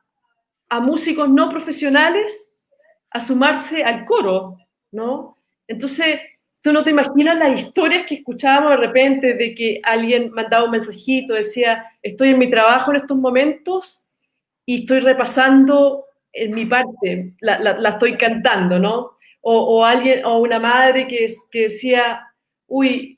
músicos no profesionales a sumarse al coro, ¿no? Entonces, tú no te imaginas las historias que escuchábamos de repente de que alguien mandaba un mensajito, decía, estoy en mi trabajo en estos momentos y estoy repasando en mi parte, la estoy cantando, ¿no? O alguien, o una madre que decía, uy,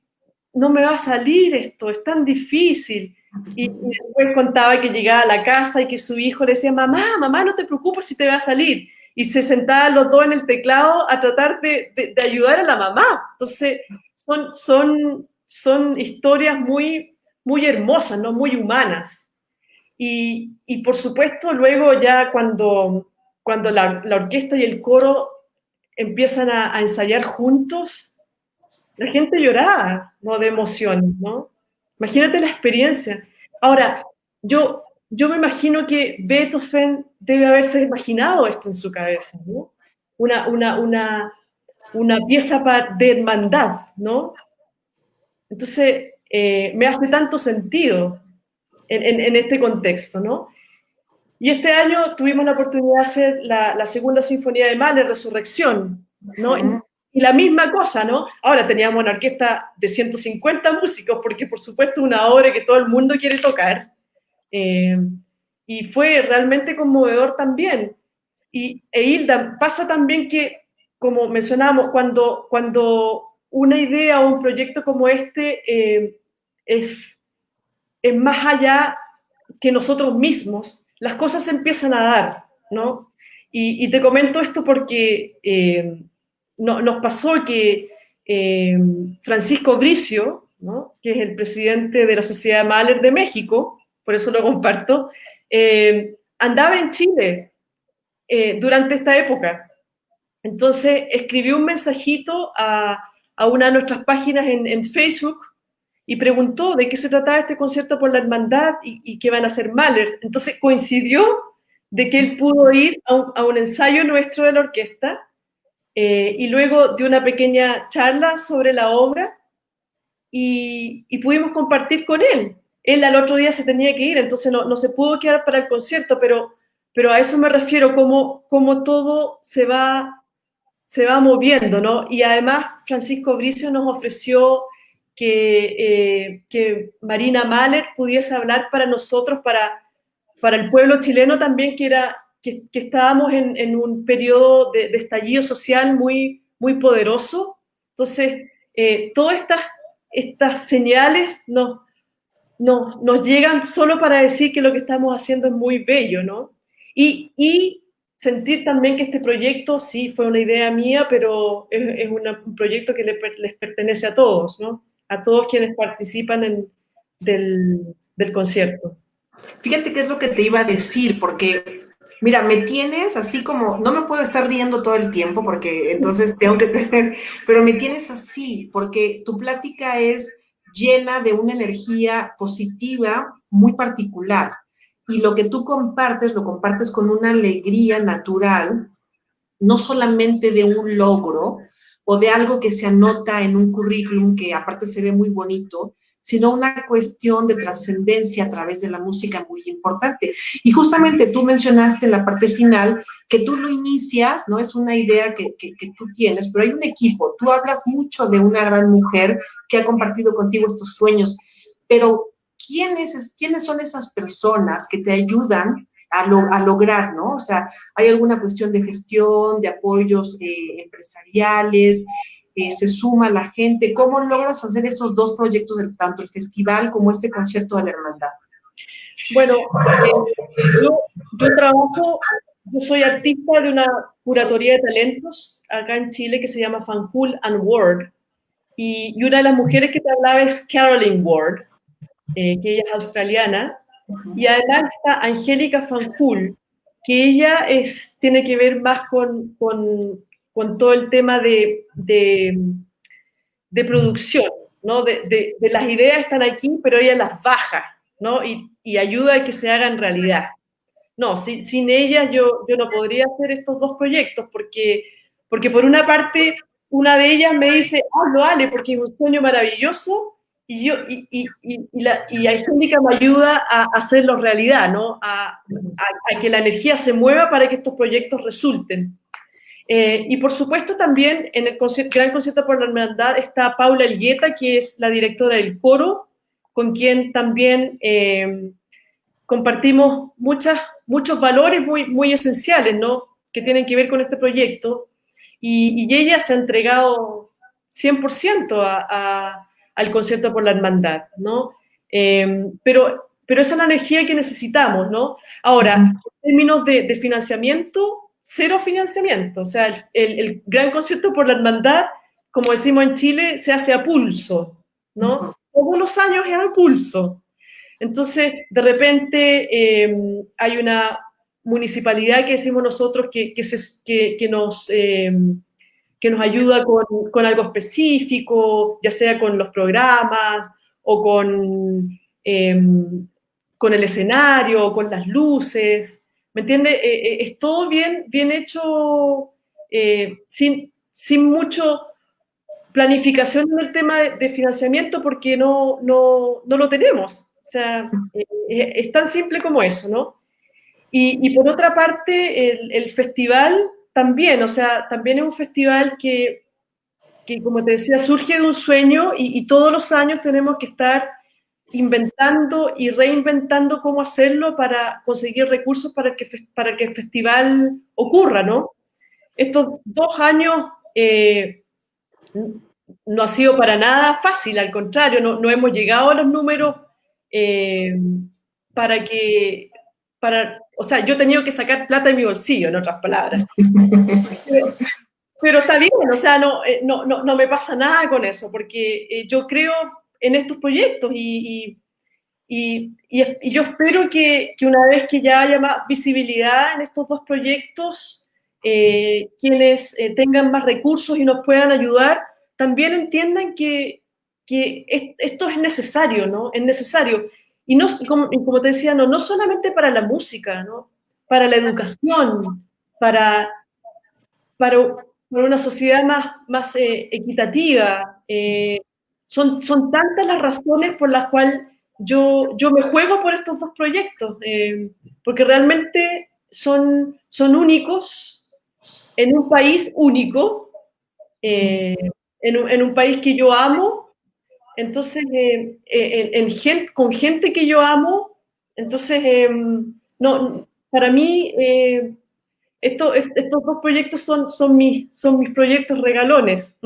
no me va a salir esto, es tan difícil. Y después contaba que llegaba a la casa y que su hijo le decía, mamá, no te preocupes si te va a salir. Y se sentaban los dos en el teclado a tratar de ayudar a la mamá. Entonces, son historias muy, muy hermosas, ¿no? Muy humanas. Y por supuesto, luego ya cuando la orquesta y el coro empiezan a ensayar juntos, la gente lloraba, ¿no? De emoción, ¿no? Imagínate la experiencia. Ahora, yo me imagino que Beethoven debe haberse imaginado esto en su cabeza, ¿no? Una pieza de hermandad, ¿no? Entonces, me hace tanto sentido en este contexto, ¿no? Y este año tuvimos la oportunidad de hacer la segunda sinfonía de Mahler, Resurrección, ¿no? Y la misma cosa, ¿no? Ahora teníamos una orquesta de 150 músicos, porque por supuesto es una obra que todo el mundo quiere tocar, y fue realmente conmovedor también. Hilda, pasa también que, como mencionábamos, cuando una idea o un proyecto como este es más allá que nosotros mismos, las cosas se empiezan a dar, ¿no? Y te comento esto porque nos pasó que Francisco Bricio, ¿no? Que es el presidente de la Sociedad Mahler de México, por eso lo comparto, andaba en Chile durante esta época. Entonces escribió un mensajito a una de nuestras páginas en Facebook y preguntó de qué se trataba este concierto por la hermandad y qué van a hacer Mahler. Entonces coincidió de que él pudo ir a un ensayo nuestro de la orquesta y luego de una pequeña charla sobre la obra y pudimos compartir con él. Él al otro día se tenía que ir, entonces no se pudo quedar para el concierto, pero a eso me refiero, cómo todo se va moviendo, ¿no? Y además Francisco Bricio nos ofreció que Marina Mahler pudiese hablar para nosotros, para el pueblo chileno también, que estábamos en un periodo de estallido social muy, muy poderoso. Entonces, todas estas señales nos llegan solo para decir que lo que estamos haciendo es muy bello, ¿no? Y sentir también que este proyecto sí fue una idea mía, pero es un proyecto que les pertenece a todos, ¿no? A todos quienes participan del concierto. Fíjate qué es lo que te iba a decir, porque, mira, me tienes así como, no me puedo estar riendo todo el tiempo, porque entonces tengo que tener, pero me tienes así, porque tu plática es llena de una energía positiva muy particular. Y lo que tú compartes, lo compartes con una alegría natural, no solamente de un logro o de algo que se anota en un currículum que aparte se ve muy bonito, sino una cuestión de trascendencia a través de la música muy importante. Y justamente tú mencionaste en la parte final que tú lo inicias, ¿no? Es una idea que tú tienes, pero hay un equipo. Tú hablas mucho de una gran mujer que ha compartido contigo estos sueños, pero ¿quiénes son esas personas que te ayudan a lograr, ¿no? O sea, ¿hay alguna cuestión de gestión, de apoyos empresariales? ¿Se suma la gente? ¿Cómo logras hacer estos dos proyectos, tanto el festival como este concierto de la hermandad? Bueno, yo soy artista de una curatoría de talentos acá en Chile que se llama Fanjul and Ward, y una de las mujeres que te hablaba es Caroline Ward, que ella es australiana, y además está Angélica Fanjul, que ella tiene que ver más con todo el tema de producción, ¿no? De las ideas están aquí, pero ella las baja, ¿no? Y ayuda a que se hagan realidad. No, sin ellas yo no podría hacer estos dos proyectos, porque por una parte, una de ellas me dice, hazlo, Ale, porque es un sueño maravilloso, y Angélica me ayuda a hacerlo realidad, ¿no? A que la energía se mueva para que estos proyectos resulten. Y por supuesto también en el Gran Concierto por la Hermandad está Paula Elgueta, que es la directora del coro, con quien también compartimos muchos valores muy esenciales, ¿no? Que tienen que ver con este proyecto. Y ella se ha entregado 100% al Concierto por la Hermandad, ¿no? Pero esa es la energía que necesitamos, ¿no? Ahora, en términos de financiamiento, cero financiamiento. O sea, el Gran Concierto por la Hermandad, como decimos en Chile, se hace a pulso, ¿no? Todos los años es a pulso. Entonces, de repente hay una municipalidad que decimos nosotros que nos ayuda con algo específico, ya sea con los programas o con el escenario, o con las luces, ¿me entiende? Es todo bien hecho, sin mucho planificación en el tema de financiamiento porque no lo tenemos. O sea, es tan simple como eso, ¿no? Y por otra parte, el festival también, o sea, también es un festival que como te decía, surge de un sueño y todos los años tenemos que estar inventando y reinventando cómo hacerlo para conseguir recursos para que el festival ocurra, ¿no? Estos 2 años no ha sido para nada fácil, al contrario, no hemos llegado a los números eh, o sea, yo he tenido que sacar plata de mi bolsillo, en otras palabras. Pero está bien, o sea, no me pasa nada con eso, porque yo creo en estos proyectos y yo espero que una vez que ya haya más visibilidad en estos 2 proyectos, quienes tengan más recursos y nos puedan ayudar, también entiendan que esto es necesario, ¿no? Es necesario. Y no, como te decía, no solamente para la música, ¿no? Para la educación, para una sociedad más equitativa. Son tantas las razones por las cuales yo me juego por estos 2 proyectos, porque realmente son únicos en un país único, en un país que yo amo, entonces con gente que yo amo, entonces no, para mí estos 2 proyectos son mis proyectos regalones.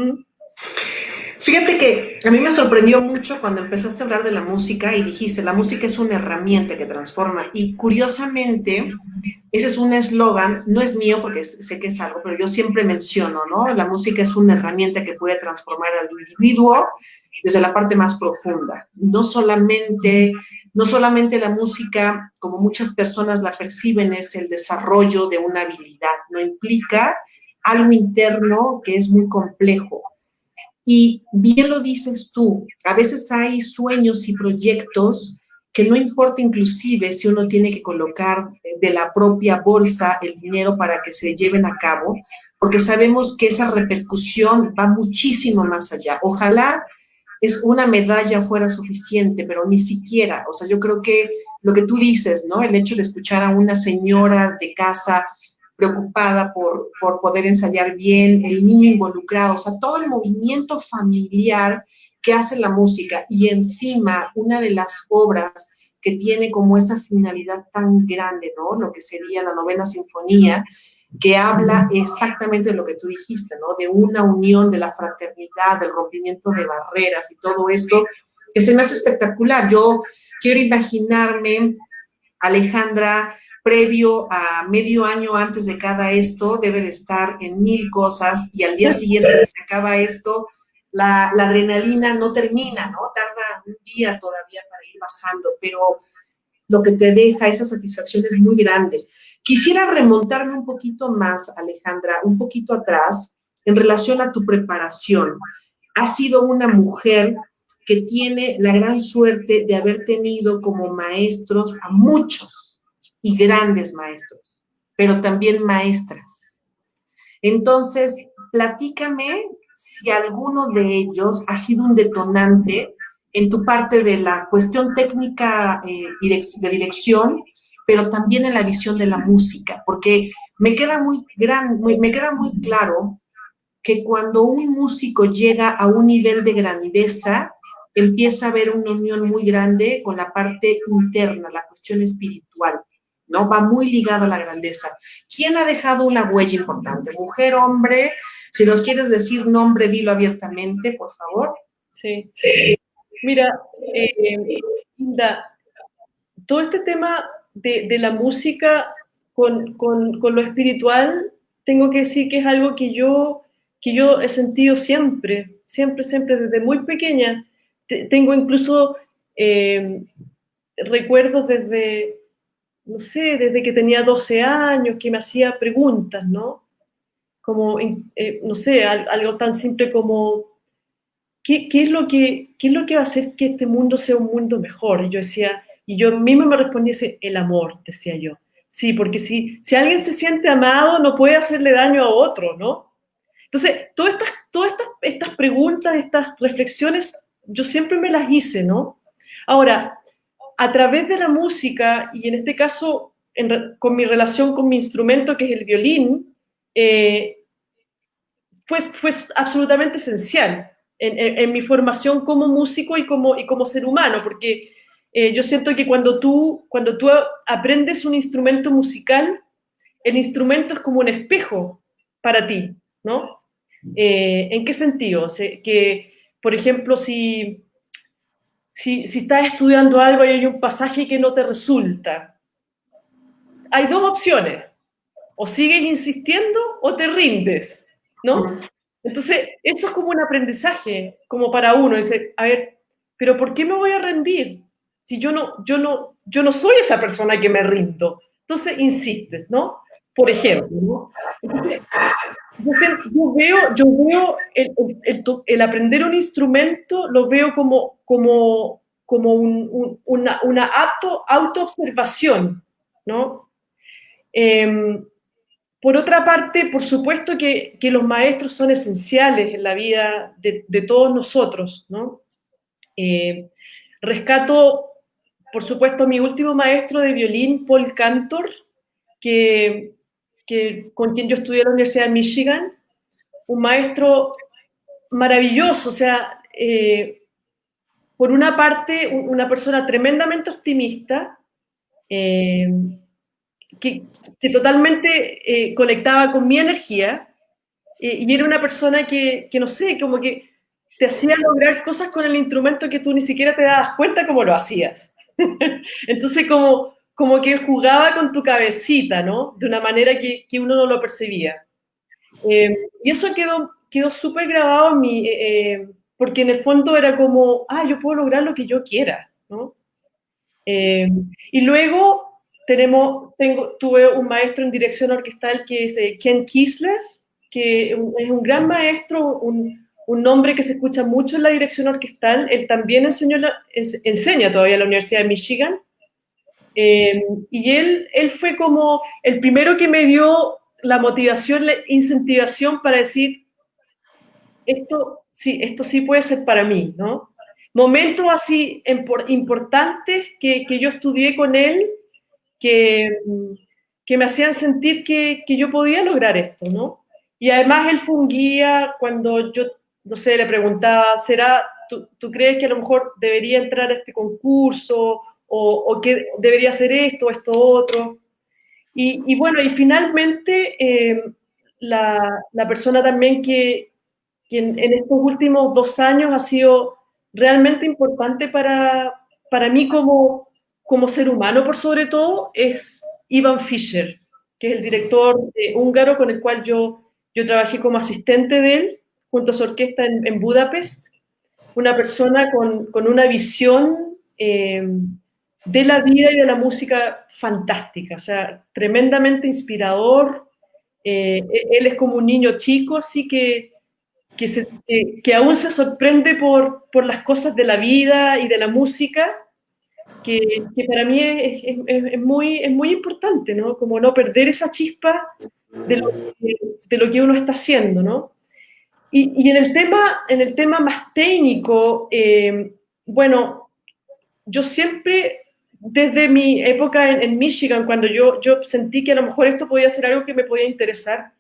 Fíjate que a mí me sorprendió mucho cuando empezaste a hablar de la música y dijiste, la música es una herramienta que transforma. Y curiosamente, ese es un eslogan, no es mío porque sé que es algo, pero yo siempre menciono, ¿no? La música es una herramienta que puede transformar al individuo desde la parte más profunda. No solamente la música, como muchas personas la perciben, es el desarrollo de una habilidad, no implica algo interno que es muy complejo. Y bien lo dices tú, a veces hay sueños y proyectos que no importa inclusive si uno tiene que colocar de la propia bolsa el dinero para que se lleven a cabo, porque sabemos que esa repercusión va muchísimo más allá. Ojalá es una medalla fuera suficiente, pero ni siquiera, o sea, yo creo que lo que tú dices, ¿no? El hecho de escuchar a una señora de casa preocupada por poder ensayar bien, el niño involucrado, o sea, todo el movimiento familiar que hace la música y encima una de las obras que tiene como esa finalidad tan grande, ¿no? Lo que sería la Novena Sinfonía, que habla exactamente de lo que tú dijiste, ¿no? De una unión, de la fraternidad, del rompimiento de barreras y todo esto, que se me hace espectacular. Yo quiero imaginarme, Alejandra, previo a medio año antes de cada esto, debe de estar en 1000 cosas y al día siguiente que se acaba esto, la adrenalina no termina, ¿no? Tarda un día todavía para ir bajando, pero lo que te deja esa satisfacción es muy grande. Quisiera remontarme un poquito más, Alejandra, un poquito atrás, en relación a tu preparación. Has sido una mujer que tiene la gran suerte de haber tenido como maestros a muchos y grandes maestros, pero también maestras. Entonces, platícame si alguno de ellos ha sido un detonante en tu parte de la cuestión técnica de dirección, pero también en la visión de la música, porque me queda muy claro que cuando un músico llega a un nivel de grandeza, empieza a haber una unión muy grande con la parte interna, la cuestión espiritual, ¿no? Va muy ligada a la grandeza. ¿Quién ha dejado una huella importante? ¿Mujer, hombre? Si nos quieres decir nombre, dilo abiertamente, por favor. Sí. Mira, Linda, todo este tema de la música con lo espiritual, tengo que decir que es algo que yo he sentido siempre, siempre, siempre, desde muy pequeña. Tengo incluso recuerdos desde, no sé, desde que tenía 12 años, que me hacía preguntas, ¿no? Como, no sé, algo tan simple como, ¿qué es lo que va a hacer que este mundo sea un mundo mejor? Y yo decía, y yo misma me respondía, el amor, decía yo. Sí, porque si alguien se siente amado, no puede hacerle daño a otro, ¿no? Entonces, estas preguntas, estas reflexiones, yo siempre me las hice, ¿no? Ahora, a través de la música, y en este caso, con mi relación con mi instrumento, que es el violín, fue absolutamente esencial en mi formación como músico y como ser humano, porque yo siento que cuando tú aprendes un instrumento musical, el instrumento es como un espejo para ti, ¿no? ¿En qué sentido? Que, por ejemplo, si estás estudiando algo y hay un pasaje que no te resulta, hay dos opciones, o sigues insistiendo o te rindes, ¿no? Entonces, eso es como un aprendizaje, como para uno, dice, a ver, pero ¿por qué me voy a rendir? Si yo no soy esa persona que me rindo. Entonces, insistes, ¿no? Por ejemplo, ¿no? Entonces, yo veo el aprender un instrumento, lo veo como una autoobservación, ¿no? Por otra parte, por supuesto que los maestros son esenciales en la vida de todos nosotros, ¿no? Rescato, por supuesto, a mi último maestro de violín, Paul Cantor, con quien yo estudié en la Universidad de Michigan, un maestro maravilloso, o sea, por una parte, una persona tremendamente optimista, eh, que totalmente conectaba con mi energía, y era una persona que, no sé, como que te hacía lograr cosas con el instrumento que tú ni siquiera te dabas cuenta cómo lo hacías. Entonces, como que jugaba con tu cabecita, ¿no? De una manera que uno no lo percibía. Y eso quedó súper grabado en mí, porque en el fondo era como, yo puedo lograr lo que yo quiera, ¿no? Y luego tuve un maestro en dirección orquestal que es Ken Kisler, que es un gran maestro, un hombre que se escucha mucho en la dirección orquestal. Él también enseña todavía en la Universidad de Michigan. Y él fue como el primero que me dio la motivación, la incentivación para decir, esto sí puede ser para mí, ¿no? Momentos así importantes que yo estudié con él, que, que me hacían sentir que yo podía lograr esto, ¿no? Y además él fue un guía cuando yo, no sé, le preguntaba, ¿tú crees que a lo mejor debería entrar a este concurso o que debería hacer esto otro? Y bueno, y finalmente la persona también que en estos últimos 2 años ha sido realmente importante para mí como ser humano, por sobre todo, es Ivan Fischer, que es el director húngaro con el cual yo trabajé como asistente de él, junto a su orquesta en Budapest, una persona con una visión de la vida y de la música fantástica, o sea, tremendamente inspirador. Él es como un niño chico, así que aún se sorprende por las cosas de la vida y de la música, que para mí es muy importante, ¿no? Como no perder esa chispa de lo que uno está haciendo, ¿no? Y en el tema más técnico, bueno, yo siempre desde mi época en Michigan, cuando yo sentí que a lo mejor esto podía ser algo que me podía interesar,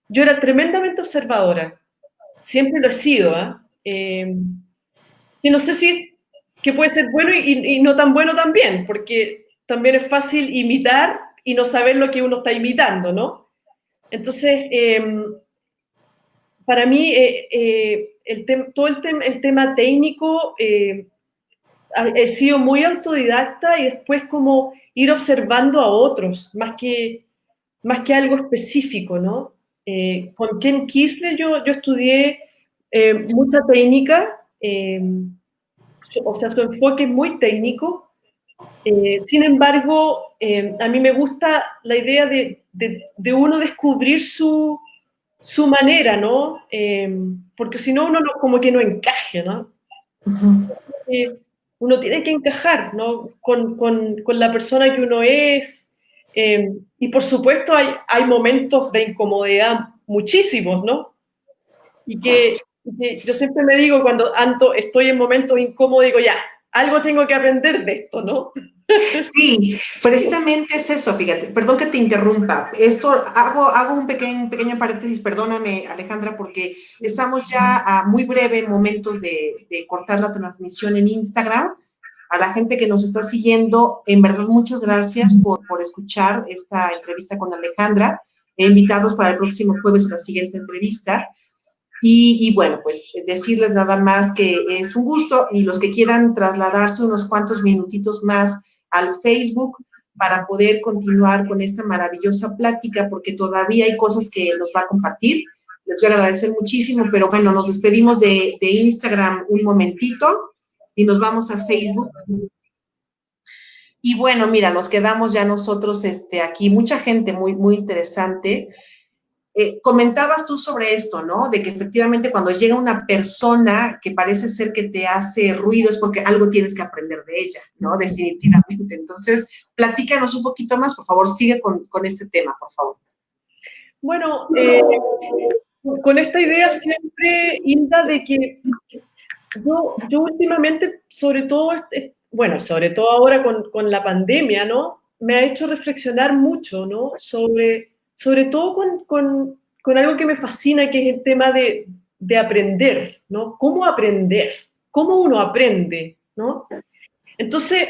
yo era tremendamente observadora. Siempre lo he sido, ¿ah? Que no sé si que puede ser bueno y no tan bueno también, porque también es fácil imitar y no saber lo que uno está imitando, ¿no? Entonces, para mí, el tema técnico, he sido muy autodidacta y después como ir observando a otros, más que algo específico, ¿no? Con Ken Kisler yo estudié mucha técnica, o sea, su enfoque es muy técnico. Sin embargo, a mí me gusta la idea de uno descubrir su manera, ¿no? Porque si no, uno no, como que no encaje, ¿no? Uno tiene que encajar, ¿no? Con la persona que uno es. Y por supuesto hay momentos de incomodidad muchísimos, ¿no? Y que yo siempre me digo cuando estoy en momentos incómodos, digo, ya, algo tengo que aprender de esto, ¿no? Sí, precisamente es eso, fíjate, perdón que te interrumpa. Esto, hago un pequeño paréntesis, perdóname, Alejandra, porque estamos ya a muy breve momentos de cortar la transmisión en Instagram. A la gente que nos está siguiendo, en verdad, muchas gracias por escuchar esta entrevista con Alejandra. Invitarlos para el próximo jueves a la siguiente entrevista. Y bueno, pues decirles nada más que es un gusto y los que quieran trasladarse unos cuantos minutitos más al Facebook para poder continuar con esta maravillosa plática, porque todavía hay cosas que nos va a compartir. Les voy a agradecer muchísimo, pero bueno, nos despedimos de Instagram un momentito y nos vamos a Facebook. Y bueno, mira, nos quedamos ya nosotros aquí, mucha gente muy interesante. Comentabas tú sobre esto, ¿no? De que efectivamente cuando llega una persona que parece ser que te hace ruido es porque algo tienes que aprender de ella, ¿no? Definitivamente. Entonces, platícanos un poquito más, por favor, sigue con este tema, por favor. Bueno, con esta idea siempre, Hilda, de que yo últimamente, sobre todo, bueno, sobre todo ahora con la pandemia, ¿no? Me ha hecho reflexionar mucho, ¿no? Sobre todo con algo que me fascina, que es el tema de aprender, ¿no? ¿Cómo aprender? ¿Cómo uno aprende, ¿no? Entonces,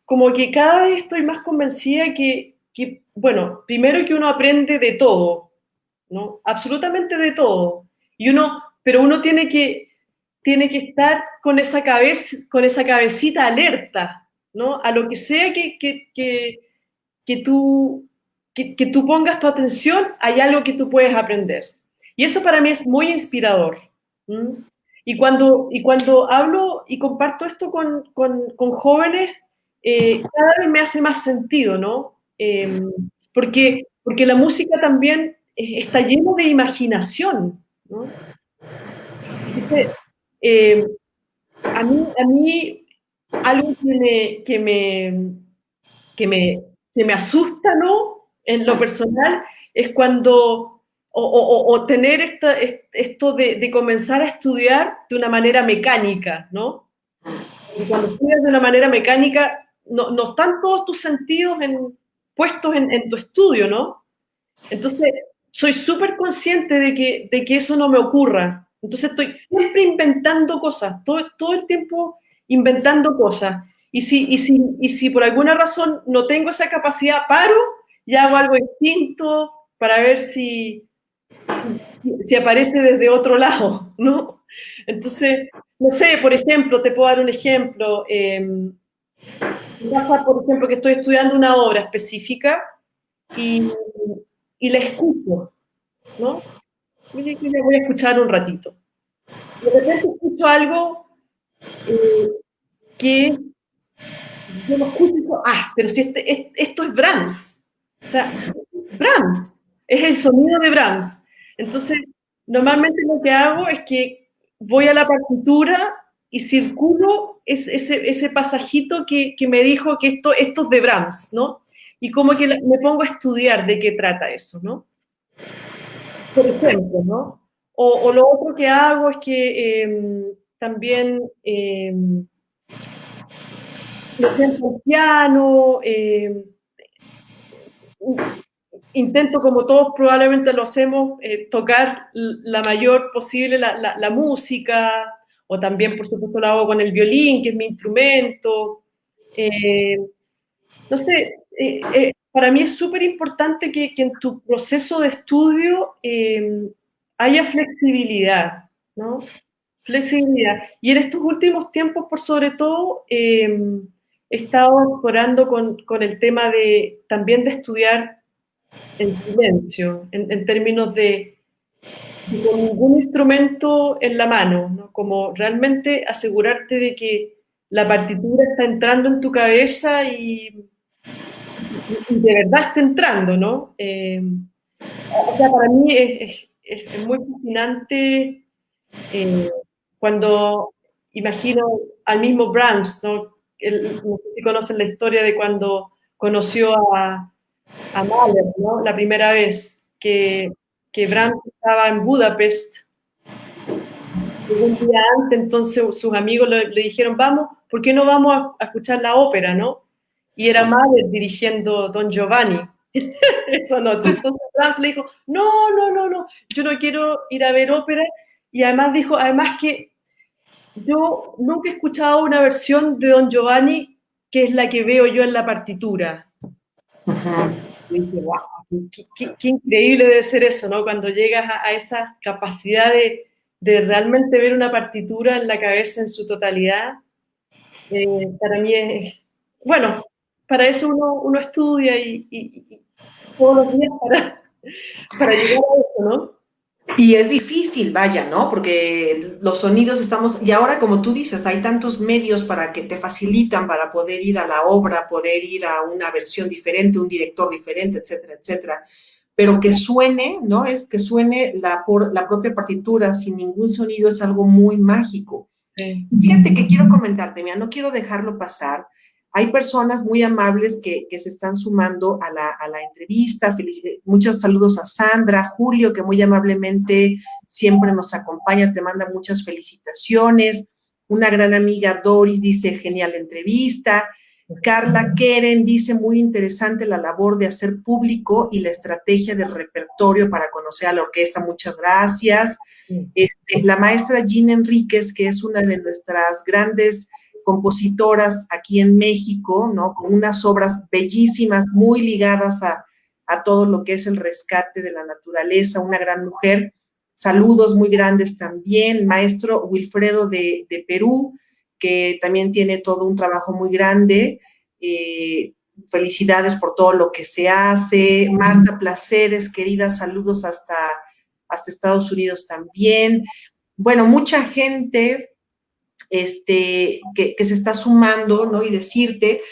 como que cada vez estoy más convencida bueno, primero que uno aprende de todo, ¿no? Absolutamente de todo. Pero uno tiene que estar con esa cabecita alerta, ¿no? A lo que sea que que tú pongas tu atención, hay algo que tú puedes aprender. Y eso para mí es muy inspirador. ¿Mm? Y cuando hablo y comparto esto con jóvenes, cada vez me hace más sentido, ¿no? Porque la música también está llena de imaginación, ¿no? Entonces, eh, a mí algo que me asusta, ¿no? En lo personal, es cuando, o tener esto de comenzar a estudiar de una manera mecánica, ¿no? Y cuando estudias de una manera mecánica, no están todos tus sentidos puestos en tu estudio, ¿no? Entonces, soy súper consciente de que eso no me ocurra. Entonces, estoy siempre inventando cosas, todo el tiempo inventando cosas. Y si por alguna razón no tengo esa capacidad, paro y hago algo distinto para ver si aparece desde otro lado, ¿no? Entonces, no sé, por ejemplo, te puedo dar un ejemplo. Pasa, por ejemplo, que estoy estudiando una obra específica y, y la escucho, ¿no? Y la voy a escuchar un ratito. De repente escucho algo que yo lo escucho y digo, pero si esto es Brahms. O sea, Brahms, es el sonido de Brahms. Entonces, normalmente lo que hago es que voy a la partitura y circulo ese pasajito que me dijo que esto es de Brahms, ¿no? Y como que me pongo a estudiar de qué trata eso, ¿no? Por ejemplo, ¿no? O lo otro que hago es que también por ejemplo, el piano, intento, como todos probablemente lo hacemos, tocar la mayor posible la música, o también, por supuesto, lo hago con el violín, que es mi instrumento. No sé, para mí es súper importante que en tu proceso de estudio haya flexibilidad, ¿no? Flexibilidad. Y en estos últimos tiempos, por sobre todo, he estado explorando con el tema de también de estudiar en silencio, en términos de con ningún instrumento en la mano, ¿no? Como realmente asegurarte de que la partitura está entrando en tu cabeza y de verdad está entrando, ¿no? O sea, para mí es muy fascinante cuando imagino al mismo Brahms, ¿no? No sé si conocen la historia de cuando conoció a Mahler, ¿no? La primera vez que Brahms estaba en Budapest, un día antes, entonces sus amigos le dijeron, vamos, ¿por qué no vamos a escuchar la ópera, no? Y era Mahler dirigiendo Don Giovanni esa noche. Entonces Brahms le dijo, no, no, no, no, yo no quiero ir a ver ópera. Y además dijo, además que yo nunca he escuchado una versión de Don Giovanni que es la que veo yo en la partitura. Y dije, wow, qué increíble debe ser eso, ¿no? Cuando llegas a esa capacidad de realmente ver una partitura en la cabeza en su totalidad, para mí es, bueno, para eso uno estudia y todos los días para llegar a eso, ¿no? Y es difícil, vaya, ¿no? Porque los sonidos estamos, y ahora como tú dices, hay tantos medios para que te facilitan para poder ir a la obra, poder ir a una versión diferente, un director diferente, etcétera, etcétera. Pero que suene, ¿no? Es que suene la propia partitura sin ningún sonido es algo muy mágico. Sí. Fíjate que quiero comentarte, mira, no quiero dejarlo pasar. Hay personas muy amables que se están sumando a la entrevista. Muchos saludos a Sandra, Julio, que muy amablemente siempre nos acompaña, te manda muchas felicitaciones. Una gran amiga, Doris, dice, genial entrevista. Carla Keren dice, muy interesante la labor de hacer público y la estrategia del repertorio para conocer a la orquesta. Muchas gracias. La maestra Gina Enríquez, que es una de nuestras grandes compositoras aquí en México, ¿no? Con unas obras bellísimas, muy ligadas a todo lo que es el rescate de la naturaleza, una gran mujer. Saludos muy grandes también. Maestro Wilfredo de Perú, que también tiene todo un trabajo muy grande. Felicidades por todo lo que se hace. Marta Placeres, querida, saludos hasta Estados Unidos también. Bueno, mucha gente que se está sumando, ¿no? Y decirte.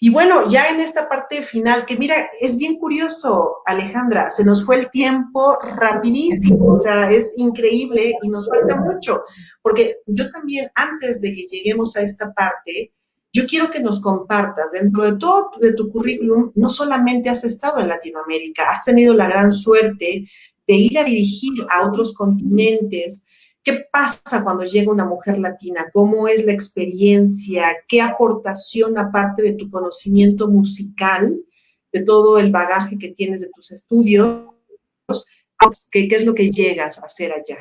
Y bueno, ya en esta parte final, que mira, es bien curioso, Alejandra, se nos fue el tiempo rapidísimo, o sea, es increíble y nos falta mucho, porque yo también, antes de que lleguemos a esta parte, yo quiero que nos compartas, dentro de todo de tu currículum, no solamente has estado en Latinoamérica, has tenido la gran suerte de ir a dirigir a otros continentes. ¿Qué pasa cuando llega una mujer latina? ¿Cómo es la experiencia? ¿Qué aportación, aparte de tu conocimiento musical, de todo el bagaje que tienes de tus estudios, qué es lo que llegas a hacer allá?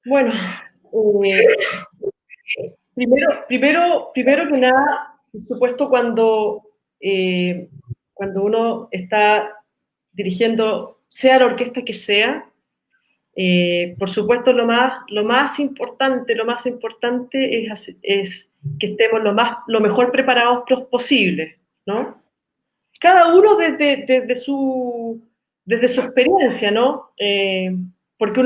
Bueno, primero que nada, por supuesto, cuando uno está dirigiendo, sea la orquesta que sea, por supuesto lo más importante es que estemos lo mejor preparados posible, ¿no? Cada uno desde su experiencia, ¿no? Porque,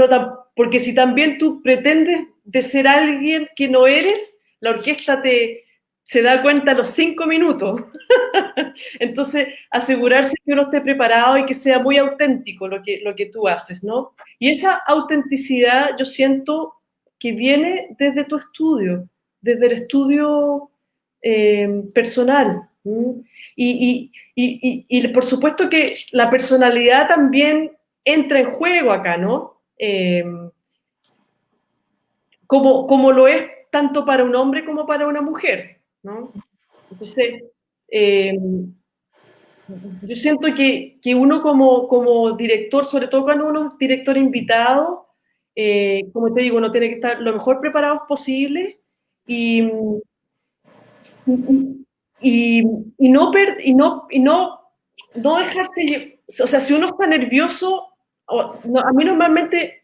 porque si también tú pretendes de ser alguien que no eres, la orquesta se da cuenta a los 5 minutos. Entonces, asegurarse que uno esté preparado y que sea muy auténtico lo que tú haces, ¿no? Y esa autenticidad yo siento que viene desde tu estudio, desde el estudio personal. Y por supuesto que la personalidad también entra en juego acá, ¿no? Como lo es tanto para un hombre como para una mujer, ¿no? Entonces, eh, yo siento que uno como director, sobre todo cuando uno es director invitado, como te digo, uno tiene que estar lo mejor preparados posible y, y, no dejarse, o sea, si uno está nervioso, a mí normalmente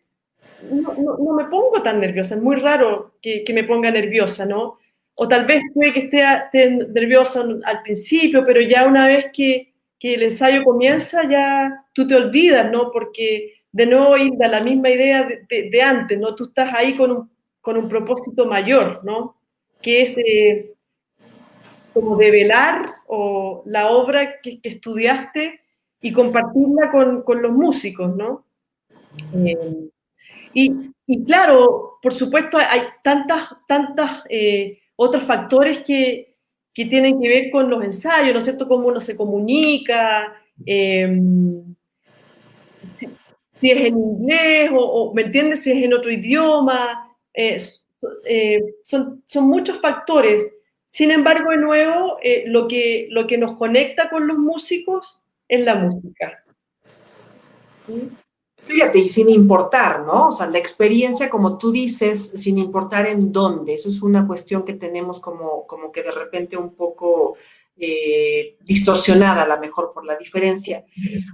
no me pongo tan nerviosa, es muy raro que me ponga nerviosa, ¿no? O tal vez puede que esté nerviosa al principio, pero ya una vez que el ensayo comienza, ya tú te olvidas, ¿no? Porque de nuevo, Hilda, la misma idea de antes, ¿no? Tú estás ahí con un propósito mayor, ¿no? Que es como develar o la obra que estudiaste y compartirla con los músicos, ¿no? Eh, y claro, por supuesto, hay tantas otros factores que tienen que ver con los ensayos, ¿no es cierto? Cómo uno se comunica, si, si es en inglés ¿me entiendes? Si es en otro idioma. Son muchos factores. Sin embargo, de nuevo, lo que nos conecta con los músicos es la música. ¿Sí? Fíjate, y sin importar, ¿no? O sea, la experiencia, como tú dices, sin importar en dónde, eso es una cuestión que tenemos como que de repente un poco distorsionada, a lo mejor por la diferencia.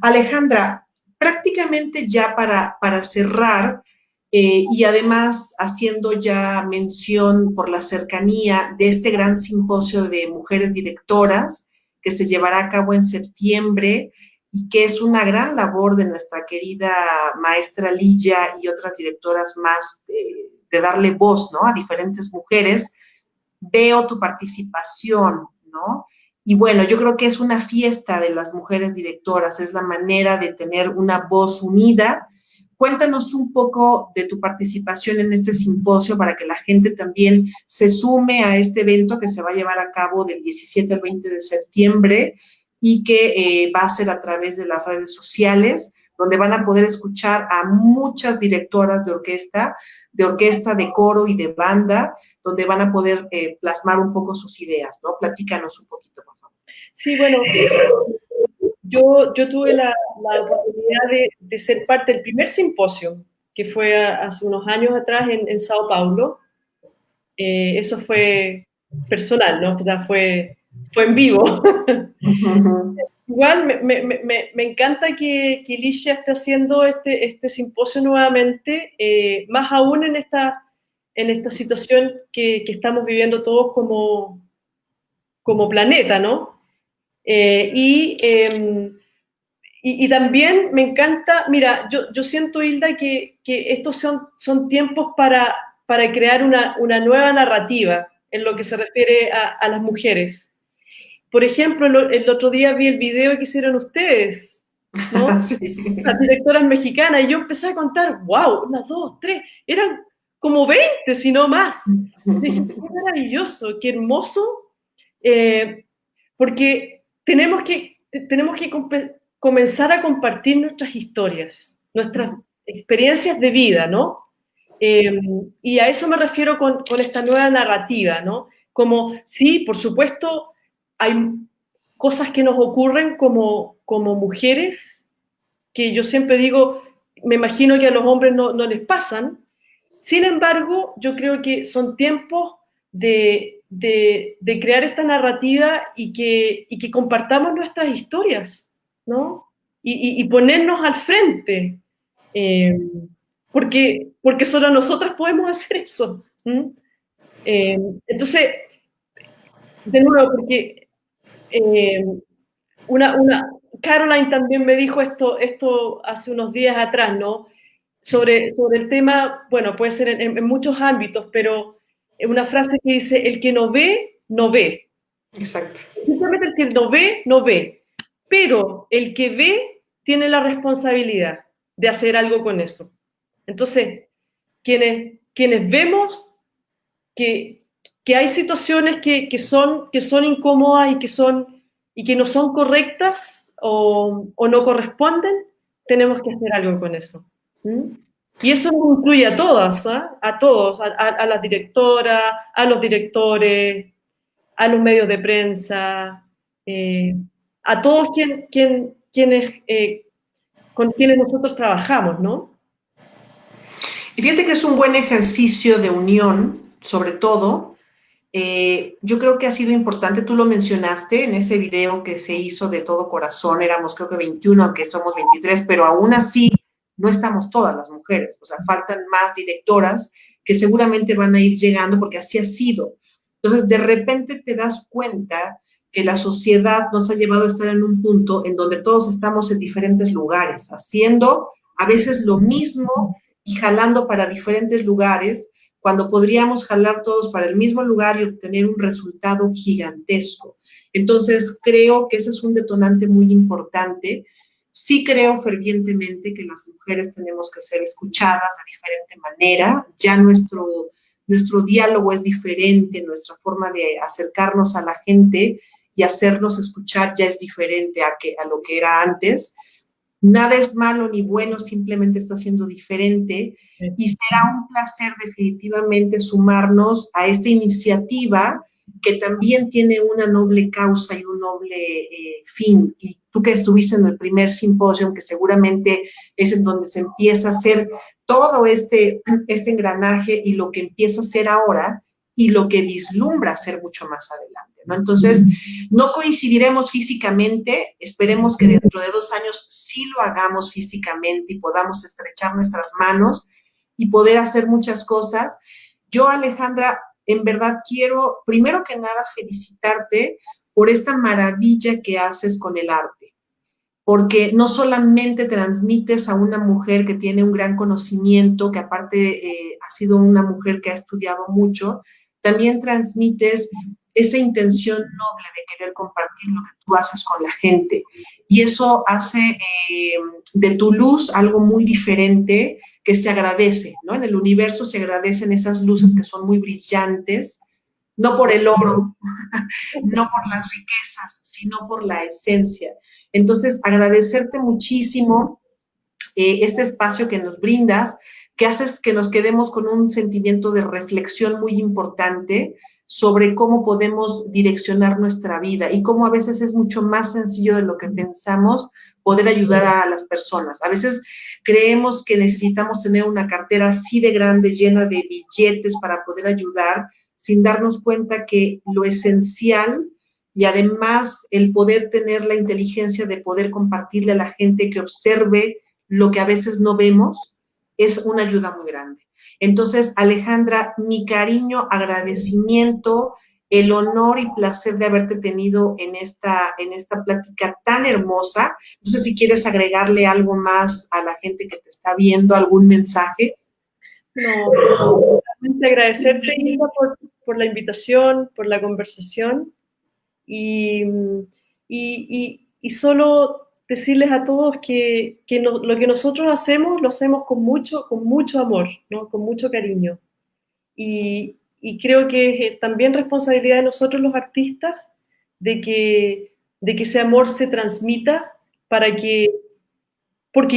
Alejandra, prácticamente ya para cerrar, y además haciendo ya mención por la cercanía de este gran simposio de mujeres directoras que se llevará a cabo en septiembre, y que es una gran labor de nuestra querida maestra Lilla y otras directoras más, de darle voz, ¿no? A diferentes mujeres. Veo tu participación, ¿no? Y bueno, yo creo que es una fiesta de las mujeres directoras, es la manera de tener una voz unida. Cuéntanos un poco de tu participación en este simposio para que la gente también se sume a este evento que se va a llevar a cabo del 17 al 20 de septiembre y que va a ser a través de las redes sociales, donde van a poder escuchar a muchas directoras de orquesta, de coro y de banda, donde van a poder plasmar un poco sus ideas, ¿no? Platícanos un poquito, por favor. Sí, bueno, yo tuve la oportunidad de ser parte del primer simposio, que fue hace unos años atrás en Sao Paulo. Eso fue personal, ¿no? O sea, fue en vivo. Igual me encanta que Alicia esté haciendo este simposio nuevamente, más aún en esta situación que estamos viviendo todos como planeta, ¿no? Eh, y, eh, y también me encanta, mira, yo siento, Hilda, que estos son tiempos para crear una nueva narrativa en lo que se refiere a las mujeres. Por ejemplo, el otro día vi el video que hicieron ustedes, ¿no? Sí. Las directoras mexicanas, y yo empecé a contar, wow, unas dos, tres, eran como 20, si no más. Dije, qué maravilloso, qué hermoso, eh, porque tenemos que comenzar a compartir nuestras historias, nuestras experiencias de vida, ¿no? Eh, y a eso me refiero con esta nueva narrativa, ¿no? Como, sí, por supuesto, hay cosas que nos ocurren como mujeres, que yo siempre digo, me imagino que a los hombres no les pasan. Sin embargo, yo creo que son tiempos de crear esta narrativa y que compartamos nuestras historias, ¿no? Y ponernos al frente, eh, porque solo nosotras podemos hacer eso. Entonces, de nuevo, porque eh, Caroline también me dijo esto hace unos días atrás, ¿no? Sobre el tema, bueno, puede ser en muchos ámbitos, pero una frase que dice, el que no ve, no ve. Exacto. Simplemente el que no ve, no ve. Pero el que ve tiene la responsabilidad de hacer algo con eso. Entonces, quienes vemos que hay situaciones que son incómodas y que no son correctas o no corresponden, tenemos que hacer algo con eso. ¿Mm? Y eso nos incluye a todas, ¿eh? A todos, a las directoras, a los directores, a los medios de prensa, a todos quienes, con quienes nosotros trabajamos, ¿no? Y fíjate que es un buen ejercicio de unión, sobre todo. Yo creo que ha sido importante, tú lo mencionaste en ese video que se hizo de todo corazón, éramos creo que 21, aunque somos 23, pero aún así no estamos todas las mujeres, o sea, faltan más directoras que seguramente van a ir llegando porque así ha sido. Entonces, de repente te das cuenta que la sociedad nos ha llevado a estar en un punto en donde todos estamos en diferentes lugares, haciendo a veces lo mismo y jalando para diferentes lugares, cuando podríamos jalar todos para el mismo lugar y obtener un resultado gigantesco. Entonces, creo que ese es un detonante muy importante. Sí creo fervientemente que las mujeres tenemos que ser escuchadas de diferente manera. Ya nuestro diálogo es diferente, nuestra forma de acercarnos a la gente y hacernos escuchar ya es diferente a lo que era antes. Nada es malo ni bueno, simplemente está siendo diferente y será un placer definitivamente sumarnos a esta iniciativa que también tiene una noble causa y un noble fin. Y tú que estuviste en el primer simposio, que seguramente es en donde se empieza a hacer todo este engranaje y lo que empieza a hacer ahora y lo que vislumbra ser mucho más adelante, ¿no? Entonces, no coincidiremos físicamente, esperemos que dentro de 2 años sí lo hagamos físicamente y podamos estrechar nuestras manos y poder hacer muchas cosas. Yo, Alejandra, en verdad quiero, primero que nada, felicitarte por esta maravilla que haces con el arte, porque no solamente transmites a una mujer que tiene un gran conocimiento, que aparte ha sido una mujer que ha estudiado mucho, también transmites esa intención noble de querer compartir lo que tú haces con la gente. Y eso hace de tu luz algo muy diferente que se agradece, ¿no? En el universo se agradecen esas luces que son muy brillantes, no por el oro, no por las riquezas, sino por la esencia. Entonces, agradecerte muchísimo este espacio que nos brindas, que haces que nos quedemos con un sentimiento de reflexión muy importante sobre cómo podemos direccionar nuestra vida y cómo a veces es mucho más sencillo de lo que pensamos poder ayudar a las personas. A veces creemos que necesitamos tener una cartera así de grande, llena de billetes para poder ayudar, sin darnos cuenta que lo esencial y además el poder tener la inteligencia de poder compartirle a la gente que observe lo que a veces no vemos, es una ayuda muy grande. Entonces, Alejandra, mi cariño, agradecimiento, el honor y placer de haberte tenido en esta plática tan hermosa. No sé si quieres agregarle algo más a la gente que te está viendo, algún mensaje. No, realmente agradecerte, Hilda, por la invitación, por la conversación y solo decirles a todos que lo que nosotros hacemos, lo hacemos con mucho amor, ¿no? Con mucho cariño. Y creo que es también responsabilidad de nosotros los artistas de que ese amor se transmita porque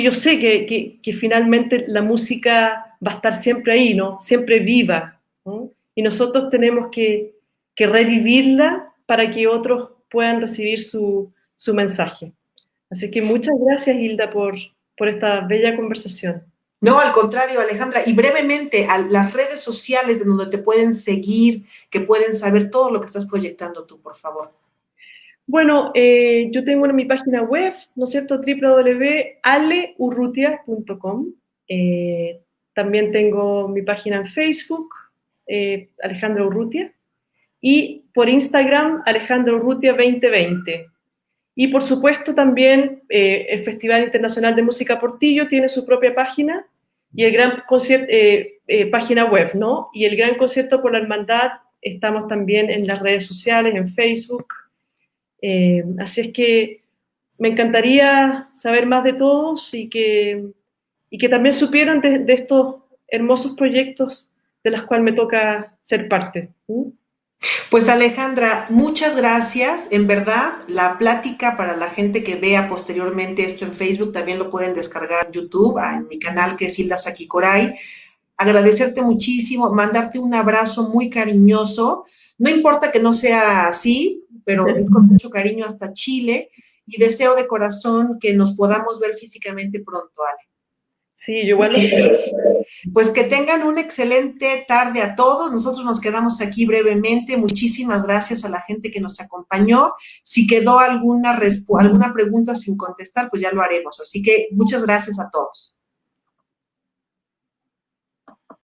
yo sé que finalmente la música va a estar siempre ahí, ¿no? Siempre viva, ¿no? Y nosotros tenemos que revivirla para que otros puedan recibir su mensaje. Así que muchas gracias, Hilda, por esta bella conversación. No, al contrario, Alejandra. Y brevemente, a las redes sociales de donde te pueden seguir, que pueden saber todo lo que estás proyectando tú, por favor. Bueno, yo tengo mi página web, ¿no es cierto? www.aleurrutia.com. También tengo mi página en Facebook, Alejandra Urrutia, y por Instagram, Alejandra Urrutia 2020. Y por supuesto también el Festival Internacional de Música Portillo tiene su propia página y el gran concierto, página web, ¿no? Y el Gran Concierto por la Hermandad, estamos también en las redes sociales, en Facebook. Así es que me encantaría saber más de todos y que también supieran de estos hermosos proyectos de los cuales me toca ser parte. Pues Alejandra, muchas gracias. En verdad, la plática para la gente que vea posteriormente esto en Facebook, también lo pueden descargar en YouTube, en mi canal que es Hilda Sakikoray. agradecerte muchísimo, mandarte un abrazo muy cariñoso. No importa que no sea así, pero es con mucho cariño hasta Chile y deseo de corazón que nos podamos ver físicamente pronto, Ale. Sí, yo igual lo sé. Pues que tengan una excelente tarde a todos. Nosotros nos quedamos aquí brevemente. Muchísimas gracias a la gente que nos acompañó. Si quedó alguna pregunta sin contestar, pues ya lo haremos. Así que muchas gracias a todos.